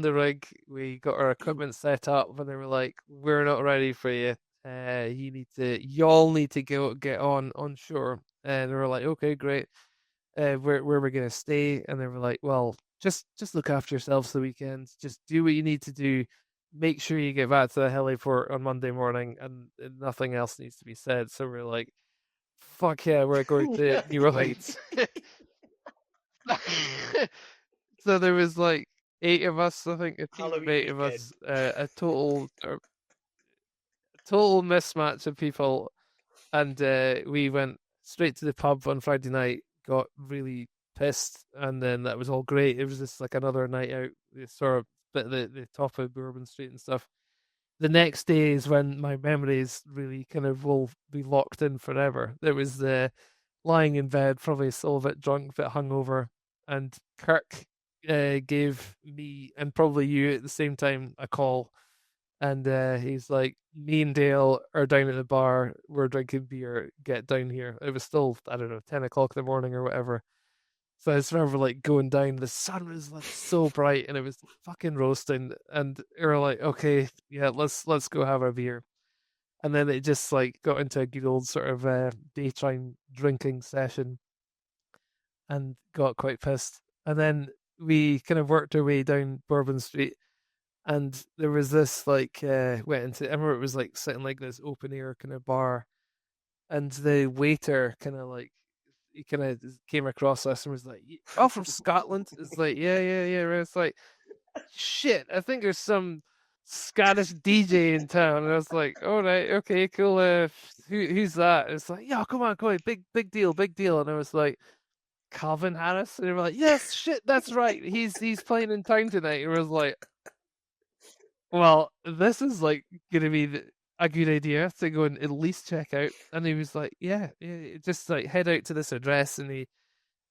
the rig. We got our equipment set up, and they were like, "We're not ready for you. Y'all need to go get on shore." And they were like, "Okay, great. Where we're gonna stay?" And they were like, "Well, just look after yourselves the weekend. Just do what you need to do. Make sure you get back to the heliport on Monday morning, and nothing else needs to be said." So we're like, "Fuck yeah, we're going to New Orleans." So there was like 8 of us, I think, a team of Halloween 8 of us, weekend. a total mismatch of people, and we went straight to the pub on Friday night, got really pissed, and then that was all great. It was just like another night out. We sort of bit the top of Bourbon Street and stuff. The next day is when my memories really kind of will be locked in forever. There was the lying in bed, probably still a bit drunk, a bit hungover, and Kirk gave me and probably you at the same time a call, and he's like, "Me and Dale are down at the bar. We're drinking beer. Get down here." It was still, I don't know, 10 o'clock in the morning or whatever. So I just remember like going down. The sun was like so bright, and it was fucking roasting. And we were like, "Okay, yeah, let's go have a beer." And then it just like got into a good old sort of daytime drinking session, and got quite pissed. And then we kind of worked our way down Bourbon Street, and there was this like went into. I remember it was like sitting like this open air kind of bar, and the waiter kind of like he kind of came across us and was like, "Oh, from Scotland?" It's like, "Yeah, yeah, yeah." Right? It's like, "Shit, I think there's some Scottish DJ in town." And I was like, "All right, okay, cool. Who's that?" It's like, "Yeah, come on, big deal, big deal." And I was like, "Calvin Harris," and they were like, "Yes, shit, that's right. He's playing in town tonight." And I was like, "Well, this is like gonna be a good idea to go and at least check out." And he was like, "Yeah, yeah, just like head out to this address," and he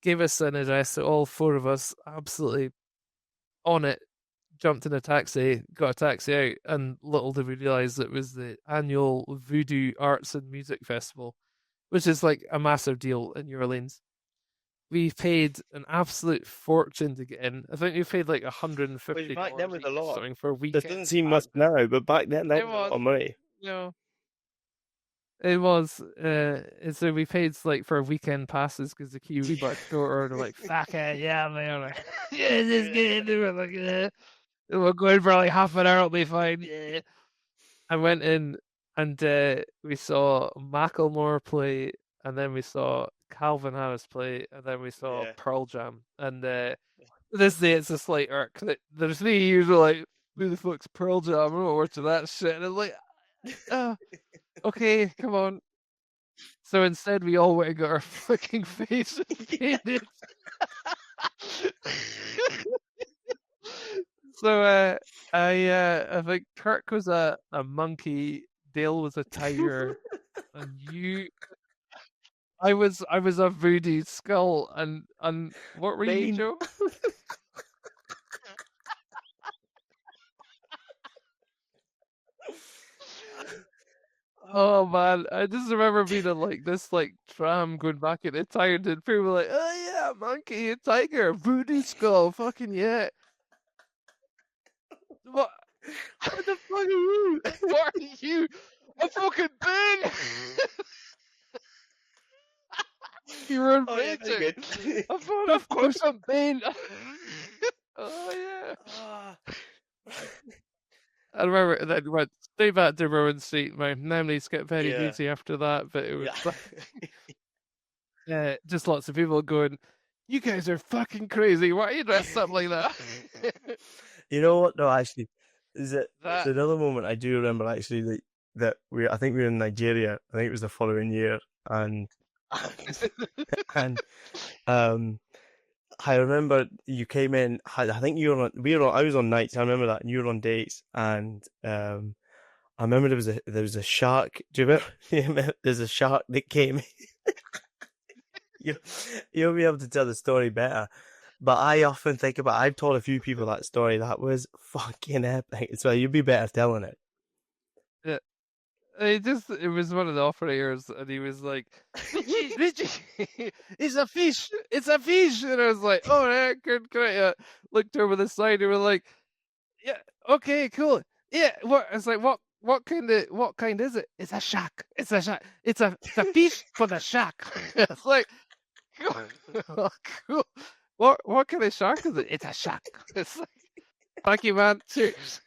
gave us an address. So all 4 of us, absolutely on it, jumped in a taxi, got a taxi out, and little did we realize it was the annual Voodoo Arts and Music Festival, which is like a massive deal in New Orleans. We paid an absolute fortune to get in. I think we paid like hundred and Which fifty back then dollars was a each, lot. something for a This doesn't weekend seem much pass. now, but back then that It was a lot was, of money. you know, it was. And so we paid like for weekend passes because the queue was much shorter. They're like, "Fuck it, yeah, man, like, yeah, just get into it." Like, yeah, we're going for like half an hour, it'll be fine. Yeah. I went in and we saw Macklemore play, and then we saw Calvin Harris play, and then we saw Yeah. Pearl Jam. And this day it's a slight irk that there's 3 years of like, who the fuck's Pearl Jam? I'm not watching that shit. And I'm like, oh, okay, come on. So instead, we all went and got our fucking face painted. So I think Kirk was a monkey, Dale was a tiger, and I was a voodoo skull, and what were you, Bane. Joe? Oh man, I just remember being in like this like tram going back in time, and people were like, "Oh yeah, monkey, a tiger, voodoo skull, fucking yeah." What? What the fuck are you? What are you? A fucking Bane! You were Oh yeah, very inventing. good. I thought, of course, I'm Bane. Oh yeah. Ah. I remember that went straight back to Rowan Street. My memories get very Yeah. hazy after that, but it was Yeah. just lots of people going, "You guys are fucking crazy. Why are you dressed up like that?" You know what? No, actually, is it? It's That another moment I do remember actually that I think we were in Nigeria. I think it was the following year, and and um, I remember you came in. I think you were on. I was on nights. I remember that, and you were on dates, and I remember there was a shark. Do you remember? You remember there's a shark that came. You, you'll be able to tell the story better. But I often think about, I've told a few people that story. That was fucking epic. So you'd be better telling it. yeah, it was one of the operators, and he was like, "Richie, Richie, it's a fish, it's a fish," and I was like, "Oh yeah, good, great." Looked over the side, and we're like, "Yeah, okay, cool, yeah." What? It's like, what kind is it? It's a shark. It's a shark. It's a fish for the shark. It's like, cool, cool. What kind of shark is it? It's a shark. It's like, thank you, man. Cheers.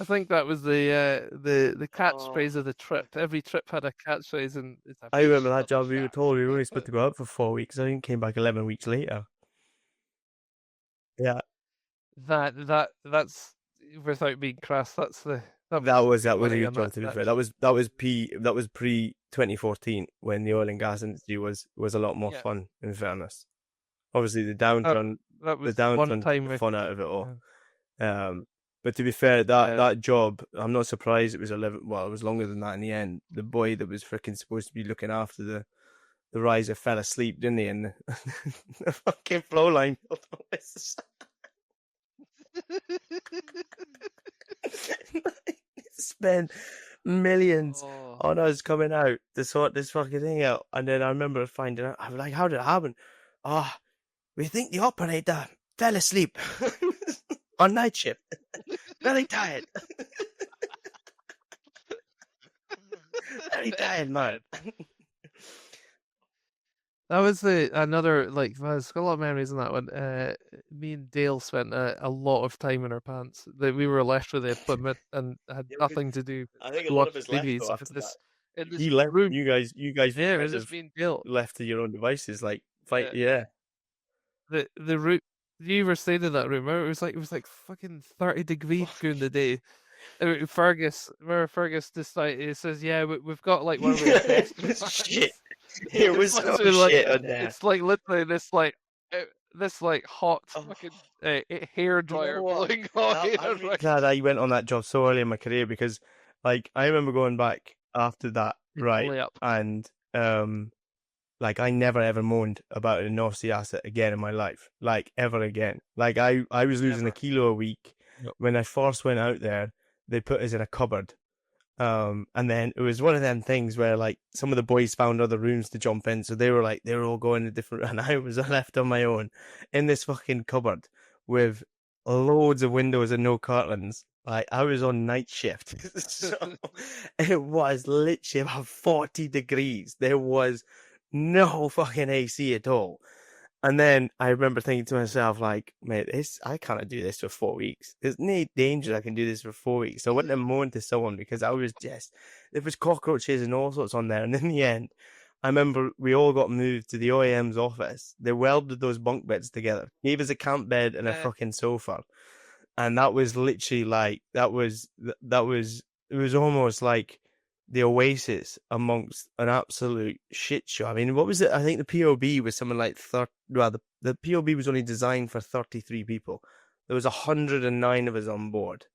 I think that was the Oh, catchphrase of the trip. Every trip had a catchphrase, and it's a I fish, remember that not a job. We were shark. told we were only supposed to go out for 4 weeks. I think came back 11 weeks later. Yeah, That's without being crass. That that was was good that was a money good on job that to be that fair. job. That was pre 2014 when the oil and gas industry was a lot more Yeah, fun. In fairness, obviously that that the was one downturn took time. the fun out of it all. Yeah, But to be fair, yeah. that job, I'm not surprised it was 11. Well, it was longer than that in the end. The boy that was freaking supposed to be looking after the riser fell asleep, didn't he? And the fucking flow line. Spend millions Oh, on us coming out to sort this fucking thing out. And then I remember finding out, I'm like, how did it happen? Oh, we think the operator fell asleep on night shift. Very tired. Very very tired, man. tired. That was another like there's a lot of memories in that one. Me and Dale spent a lot of time in our pants. That we were left with the equipment and had Yeah, nothing to do I but think a to lot of watch us left movies though after that. in this He left. room. You guys Yeah, it was kind just of me and Dale. left to your own devices. Like fight. Yeah, Yeah. the room. You ever stayed in that room? Remember, it was like fucking 30 degrees during the day. Remember Fergus decided he says, "Yeah, we've got like one of those It desk was shit. fans." It It's was supposed so to be like shit on there. it's like literally this like hot Oh, fucking hair you know dryer what? blowing on I'm really around. glad I went on that job so early in my career because, like, I remember going back after that, It's right, only up. and like I never ever moaned about a North Sea asset again in my life, like ever again. Like I was losing a Never. kilo a week Yep. when I first went out there. They put us in a cupboard. And then it was one of them things where like some of the boys found other rooms to jump in, so they were all going to different, and I was left on my own in this fucking cupboard with loads of windows and no curtains. Like I was on night shift, so it was literally about 40 degrees. There was no fucking AC at all, And then I remember thinking to myself, like, mate, I can't do this for 4 weeks. There's no danger I can do this for 4 weeks. So I went and moaned to someone because I was just, there was cockroaches and all sorts on there. And in the end, I remember we all got moved to the OEM's office. They welded those bunk beds together, gave us a camp bed and a Uh, fucking sofa. And that was literally like, it was almost like the Oasis amongst an absolute shit show. I mean, what was it? I think the POB was something like 30. Well, the POB was only designed for 33 people. There was 109 of us on board.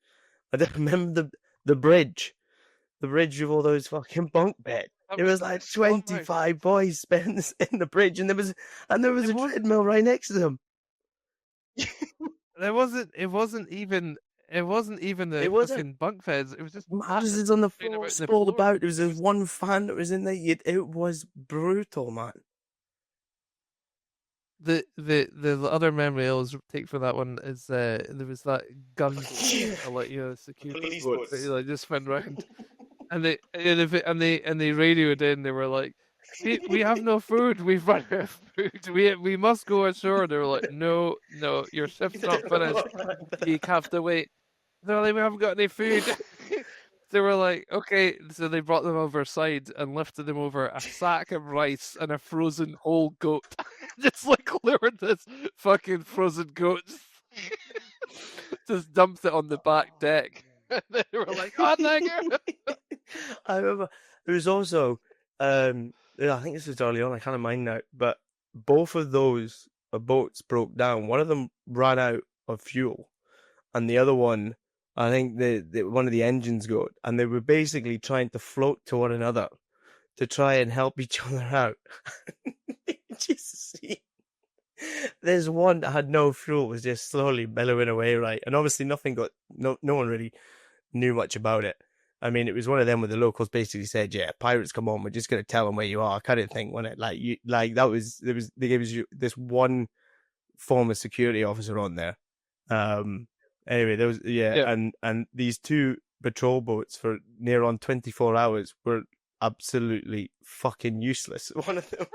I don't remember the bridge with all those fucking bunk beds. that It was was like the slum house. 25 boys spent in the bridge, and there was It a was. treadmill right next to them. There wasn't. It wasn't even. It wasn't even It the wasn't fucking bunk beds. It was just mattresses mattresses on the laid floor, about in the sprawled floor. about. There was It this was one fan that was in there. It was brutal, man. the other memory I always take from that one is there was that gunboat, like security Police boat that boats. like just went round, and they radioed in. They were like, we have no food. We've run out of food. We must go ashore. They were like, no, no, your shift's not finished. You have to wait. They're like, we haven't got any food. They were like, okay, so they brought them over side and lifted them over a sack of rice and a frozen whole goat. Just like lured this fucking frozen goat. Just dumped it on the back deck. And they were like, oh, thank you. I remember there was also, I think this was early on. I can't mind now, but both of those boats broke down. One of them ran out of fuel, and the other one, I think one of the engines got, and they were basically trying to float to one another to try and help each other out. Just see, there's one that had no fuel, was just slowly bellowing away, right, and obviously no one really knew much about it. I mean, it was one of them where the locals basically said, "Yeah, pirates come on, we're just gonna tell them where you are," kind of thing. When it that was they gave us this one former security officer on there. Um, anyway, there was Yeah. and these two patrol boats for near on 24 hours were absolutely fucking useless. One of them.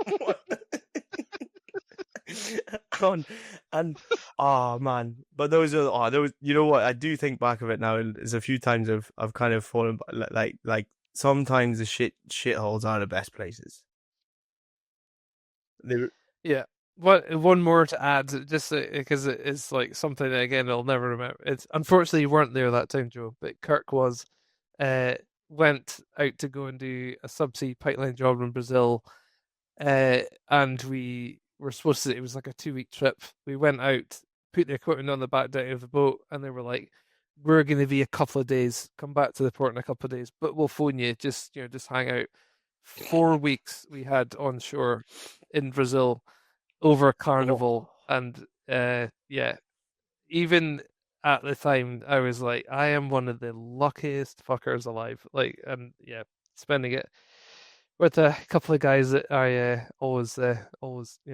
on and oh man, but those are those. You know what? I do think back of it now, and there's a few times I've kind of fallen like sometimes the shitholes are the best places. They were, Yeah. One more to add, just because it is like something that, again, I'll never remember. It's unfortunately you weren't there that time, Joe, but Kirk was. Uh, Went out to go and do a subsea pipeline job in Brazil, and we were supposed to. It was like a 2 week trip. We went out, put the equipment on the back deck of the boat, and they were like, "We're going to be a couple of days. Come back to the port in a couple of days, but we'll phone you. Just hang out." 4 weeks we had onshore in Brazil over oh, Carnival, and yeah, even at the time, I was like, I am one of the luckiest fuckers alive. Like, and yeah, spending it with a couple of guys that I always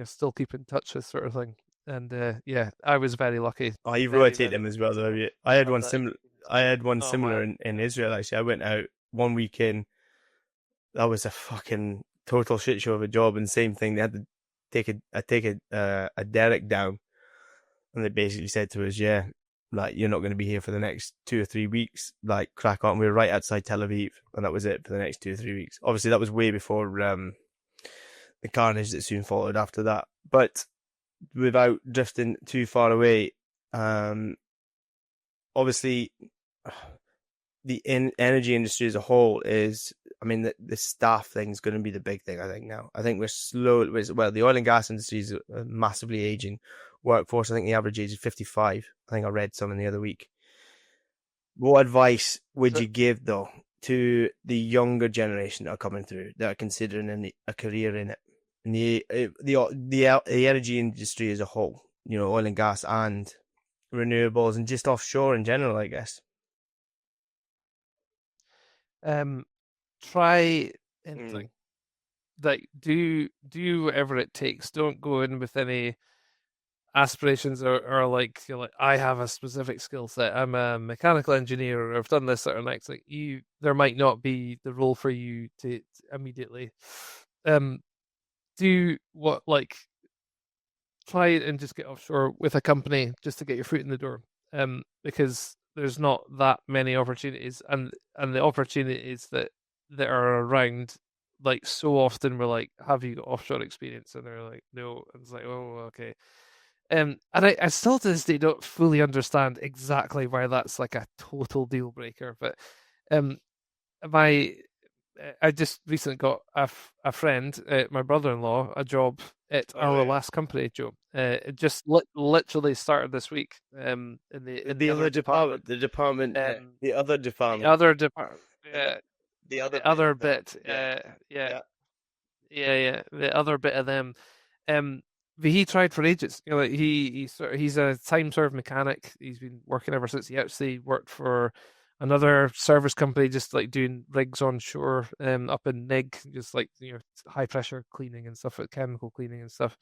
still keep in touch with, sort of thing. And yeah, I was very lucky, you very rotate very them as lucky well, though. Have you? to have that I had one Oh similar man, in Israel. Actually, I went out one weekend. That was a fucking total shit show of a job, and same thing. They had to take a derrick down, and they basically said to us, "Yeah, like you're not going to be here for the next 2 or 3 weeks. Like crack on." We were right outside Tel Aviv, and that was it for the next 2 or 3 weeks. Obviously, that was way before the carnage that soon followed after that. But without drifting too far away, um, obviously the energy industry as a whole is, I mean, the staff thing is going to be the big thing. I think now. I think we're slow. Well, the oil and gas industry is a massively aging workforce. I think the average age is 55. I think I read something the other week. What advice would so you give though to the younger generation that are coming through that are considering a career in it? And the energy industry as a whole, oil and gas and renewables and just offshore in general, I guess. um, try Mm. anything. Like, do whatever it takes. Don't go in with any aspirations, or like you're like, I have a specific skill set. I'm a mechanical engineer, or I've done this or next. Like, there might not be the role for you to immediately. Um, do what, like, try and just get offshore with a company just to get your foot in the door. Because there's not that many opportunities, and the opportunities that are around, like so often we're like, have you got offshore experience? And they're like, no. And it's like, oh, okay. And I still to this day don't fully understand exactly why that's like a total deal breaker. But um, my I just recently got a friend, my brother-in-law, a job at Oh our yeah. last company, Joe. It just literally started this week. In the The other other department. department, the department, Um, the other the department, other department. Yeah, the other the bit other of them. bit. Yeah, Yeah, yeah. yeah. The other bit of them. Um, but he tried for ages. You know, like he's a time served mechanic. He's been working ever since he actually worked for another service company, just like doing rigs on shore, up in Nig, just like high pressure cleaning and stuff, like chemical cleaning and stuff.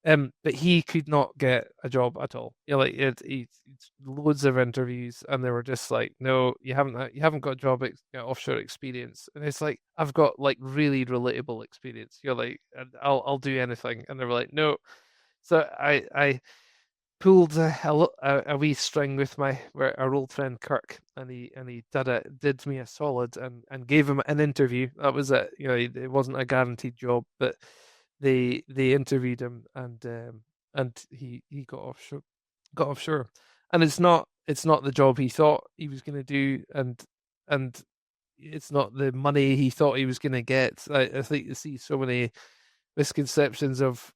But he could not get a job at all. You know, like it's loads of interviews, and they were just like, "No, you haven't got job offshore experience." And it's like, "I've got like really relatable experience." You're like, and I'll do anything," and they were like, "No." So I pulled a wee string with our old friend Kirk, and he did me a solid and gave him an interview. That was it. You know, it wasn't a guaranteed job, but they interviewed him, and he got offshore, and it's not the job he thought he was going to do, and it's not the money he thought he was going to get. I think you see so many misconceptions of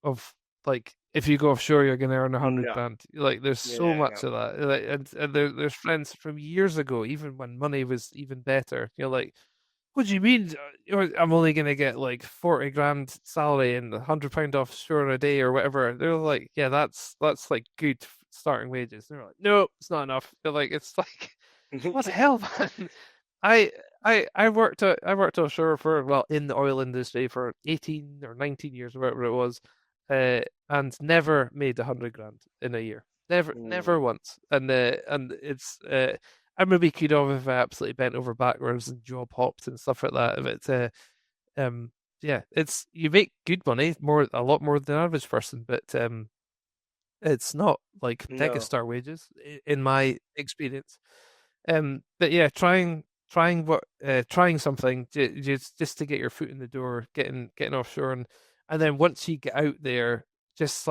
like, if you go offshore you're going to earn 100 Yeah, grand. Like there's yeah, so yeah, much of that, like, and there's friends from years ago, even when money was even better. You're like, what do you mean? I'm only going to get like 40 grand salary and £100 offshore a day or whatever. They're like, yeah, that's like good starting wages. They're like, no, it's not enough. They're like, it's like, yeah. what the hell, man? I I worked offshore for, well, in the oil industry for 18 or 19 years, whatever it was, and never made 100 grand in a year. Never Mm, once. And it's I maybe could have if I absolutely bent over backwards and job hopped and stuff like that. But um, yeah, it's you make good money, a lot more than the average person, but it's not like no. megastar wages in my experience. But yeah, trying something just to get your foot in the door, getting offshore, and then once you get out there, just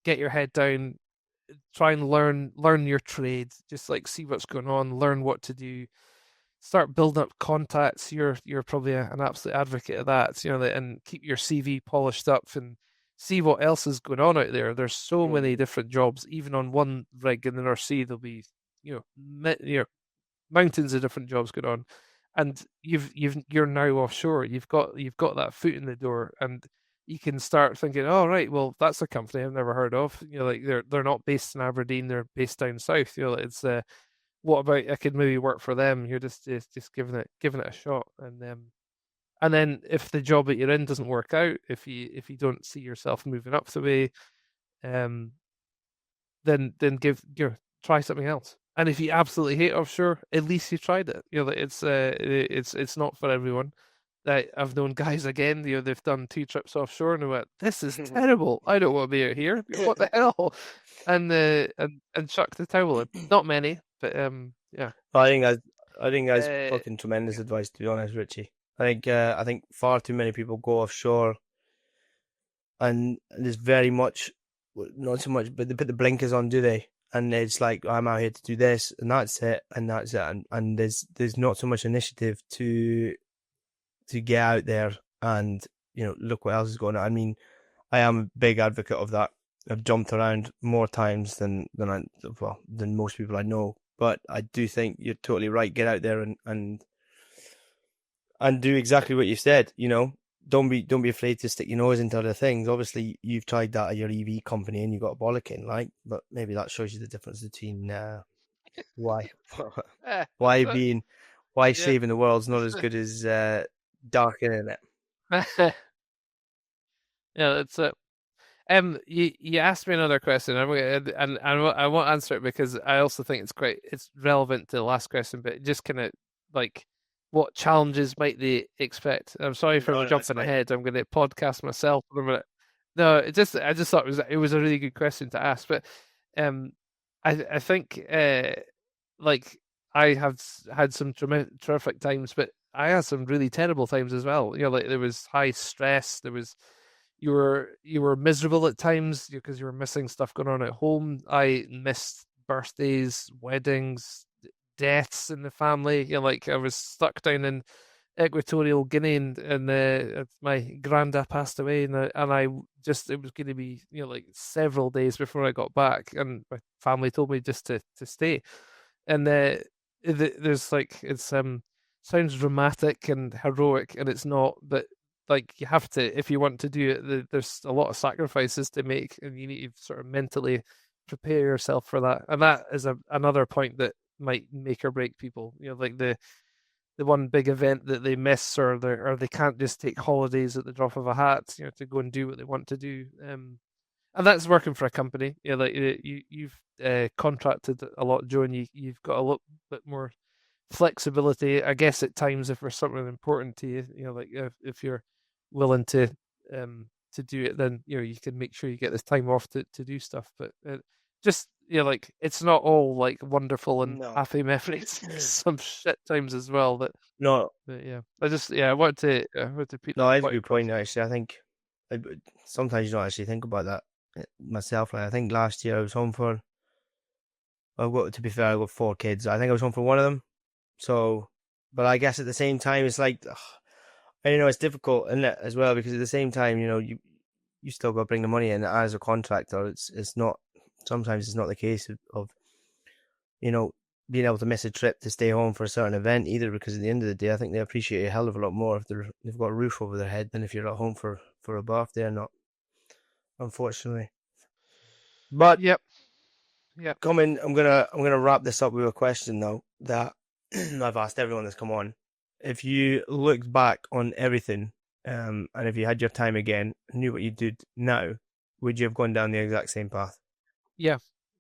get your head down, try and learn your trade, just like see what's going on, learn what to do, start building up contacts. You're probably an absolute advocate of that, you know, and keep your CV polished up and see what else is going on out there. There's so many Mm, different jobs, even on one rig in the North Sea. There'll be mountains of different jobs going on, and you're now offshore. You've got that foot in the door, and you can start thinking, oh right, well that's a company I've never heard of. You know, like they're not based in Aberdeen, they're based down south. You know, it's what about I could maybe work for them? You're just giving it a shot, and then if the job that you're in doesn't work out, if you don't see yourself moving up the way, um, then try something else. And if you absolutely hate offshore, at least you tried it. You know, it's not for everyone. I've known guys again, they've done 2 trips offshore and they went, "This is mm. terrible. I don't want to be out here. What the hell?" And chuck the towel in. Not many, but yeah. I think that's Uh, fucking tremendous advice, to be honest, Richie. I think far too many people go offshore, and there's very much, well, not so much, but they put the blinkers on, do they? And it's like, I'm out here to do this, and that's it, and there's not so much initiative to get out there and look what else is going on. I mean, I am a big advocate of that. I've jumped around more times than most people I know, but I do think you're totally right. Get out there and do exactly what you said. Don't be afraid to stick your nose into other things. Obviously, you've tried that at your EV company and you got a bollocking, like, but maybe that shows you the difference between why why but being why yeah. saving the world's not as good as darkening it. Yeah, that's it. You asked me another question. I won't answer it because I also think it's great. It's relevant to the last question, but just kind of like, what challenges might they expect? I'm sorry for No, no, it's jumping fine. ahead. I'm going to podcast myself for a minute. No, I just thought it was a really good question to ask, but um, I think like I have had some terrific times, but I had some really terrible times as well. You know, like there was high stress, there was you were miserable at times because you were missing stuff going on at home. I missed birthdays, weddings, deaths in the family. You know, like I was stuck down in Equatorial Guinea, and my granddad passed away, and I just it was going to be like several days before I got back, and my family told me just to stay, and there's like it's sounds dramatic and heroic, and it's not, but like you have to if you want to do it. There's a lot of sacrifices to make, and you need to sort of mentally prepare yourself for that, and that is another point that might make or break people. Like the one big event that they miss, or they can't just take holidays at the drop of a hat, to go and do what they want to do. And that's working for a company. Like you've contracted a lot, Joe, and you've got a little bit more flexibility, I guess, at times if there's something important to you. Like if you're willing to do it, then you can make sure you get this time off to do stuff. But just like it's not all like wonderful and No, happy memories. There's some shit times as well. no, But yeah, I wanted to put no. that That's a point good across. point. Actually, I think sometimes you don't actually think about that myself. Like, I think last year I was home for. I've got to be fair. I've got 4 kids. I think I was home for one of them. So, but I guess at the same time, it's like, I know it's difficult, isn't it, as well? Because at the same time, you still got to bring the money in as a contractor. It's not. Sometimes it's not the case of being able to miss a trip to stay home for a certain event either, because at the end of the day, I think they appreciate a hell of a lot more if they've got a roof over their head than if you're at home for a birthday or not, unfortunately. But Yep, yep, I'm gonna wrap this up with a question though that I've asked everyone that's come on. If you looked back on everything, and if you had your time again, knew what you did now, would you have gone down the exact same path? yeah.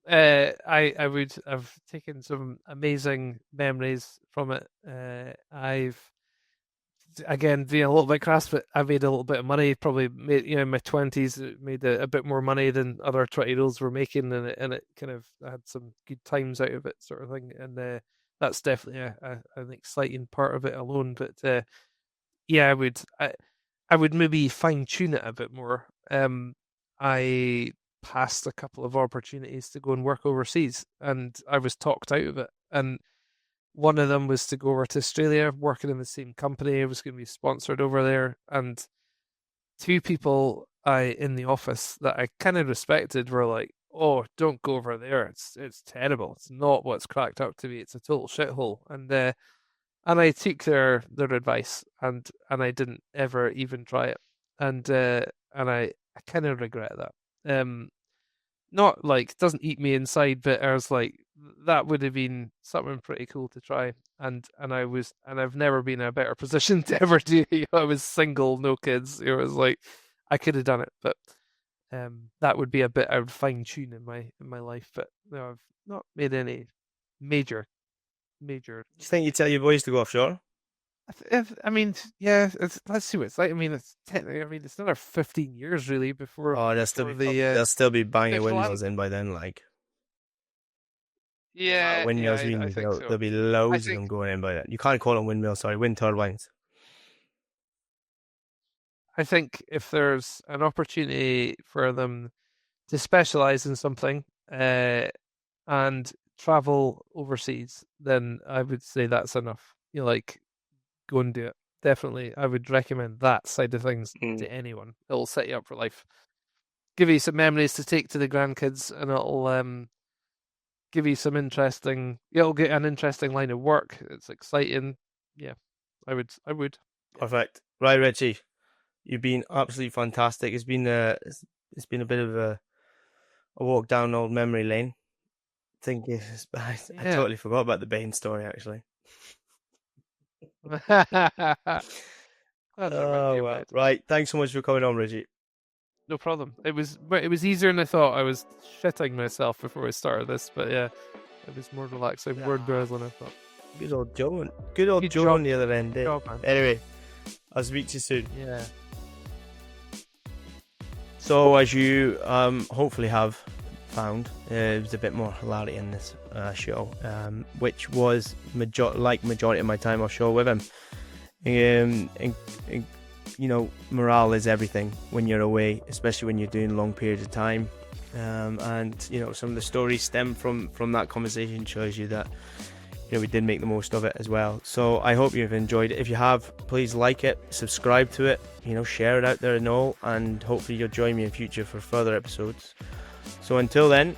I would have taken some amazing memories from it. I've again being a little bit crass, but I made a little bit of money. Probably made in my 20s, made a bit more money than other 20-year-olds were making, and it kind of I had some good times out of it, sort of thing. And that's definitely an exciting part of it alone. But yeah, I would maybe fine tune it a bit more. I passed a couple of opportunities to go and work overseas, and I was talked out of it. And one of them was to go over to Australia, working in the same company. I was going to be sponsored over there, and two people in the office that I kind of respected were like, "Oh, don't go over there. It's terrible. It's not what's cracked up to be. It's a total shithole." And I took their advice, and I didn't ever even try it, and I kind of regret that. Not like it doesn't eat me inside, but I was like, that would have been something pretty cool to try. And I've never been in a better position to ever do it. I was single, no kids. It was like I could have done it, but that would be a bit I would fine tune in my life. But no, I've not made any major major. Do you think you tell your boys to go offshore? I mean, yeah. Let's see what it's like. I mean, it's another 15 years really Oh, before the they'll still be banging official anthem. windmills in by then. Like the amount of Yeah, yeah, windmills you I need, think there'll so. be I loads of think them going in by then. You can't call them windmills, sorry, wind turbines. I think if there's an opportunity for them to specialize in something and travel overseas, then I would say that's enough. Like go and do it. Definitely, I would recommend that side of things Mm. to anyone. It'll set you up for life. Give you some memories to take to the grandkids, and it'll give you some interesting. You'll get an interesting line of work. It's exciting. Yeah, I would. Yeah. Perfect. Right, Richie, you've been absolutely fantastic. It's been a bit of a walk down old memory lane. I Yeah. totally forgot about the Bane story actually. Glad that reminded Oh you of well. it. Right. Thanks so much for coming on, Richie. No problem. It was easier than I thought. I was shitting myself before we started this, but yeah, it was more relaxing, more Ah, enjoyable than I thought. good old Joe. Good old Good Joe job, on the other end. good job, man. Anyway, I'll speak to you soon. Yeah. So So as you hopefully have found, there's a bit more hilarity in this show, which was majority of my time offshore with him. You know, morale is everything when you're away, especially when you're doing long periods of time. And you know, some of the stories stem from that conversation. Shows you that, you know, we did make the most of it as well. So I hope you've enjoyed it. If you have, please like it, subscribe to it, you know, share it out there and all, and hopefully you'll join me in future for further episodes. So until then,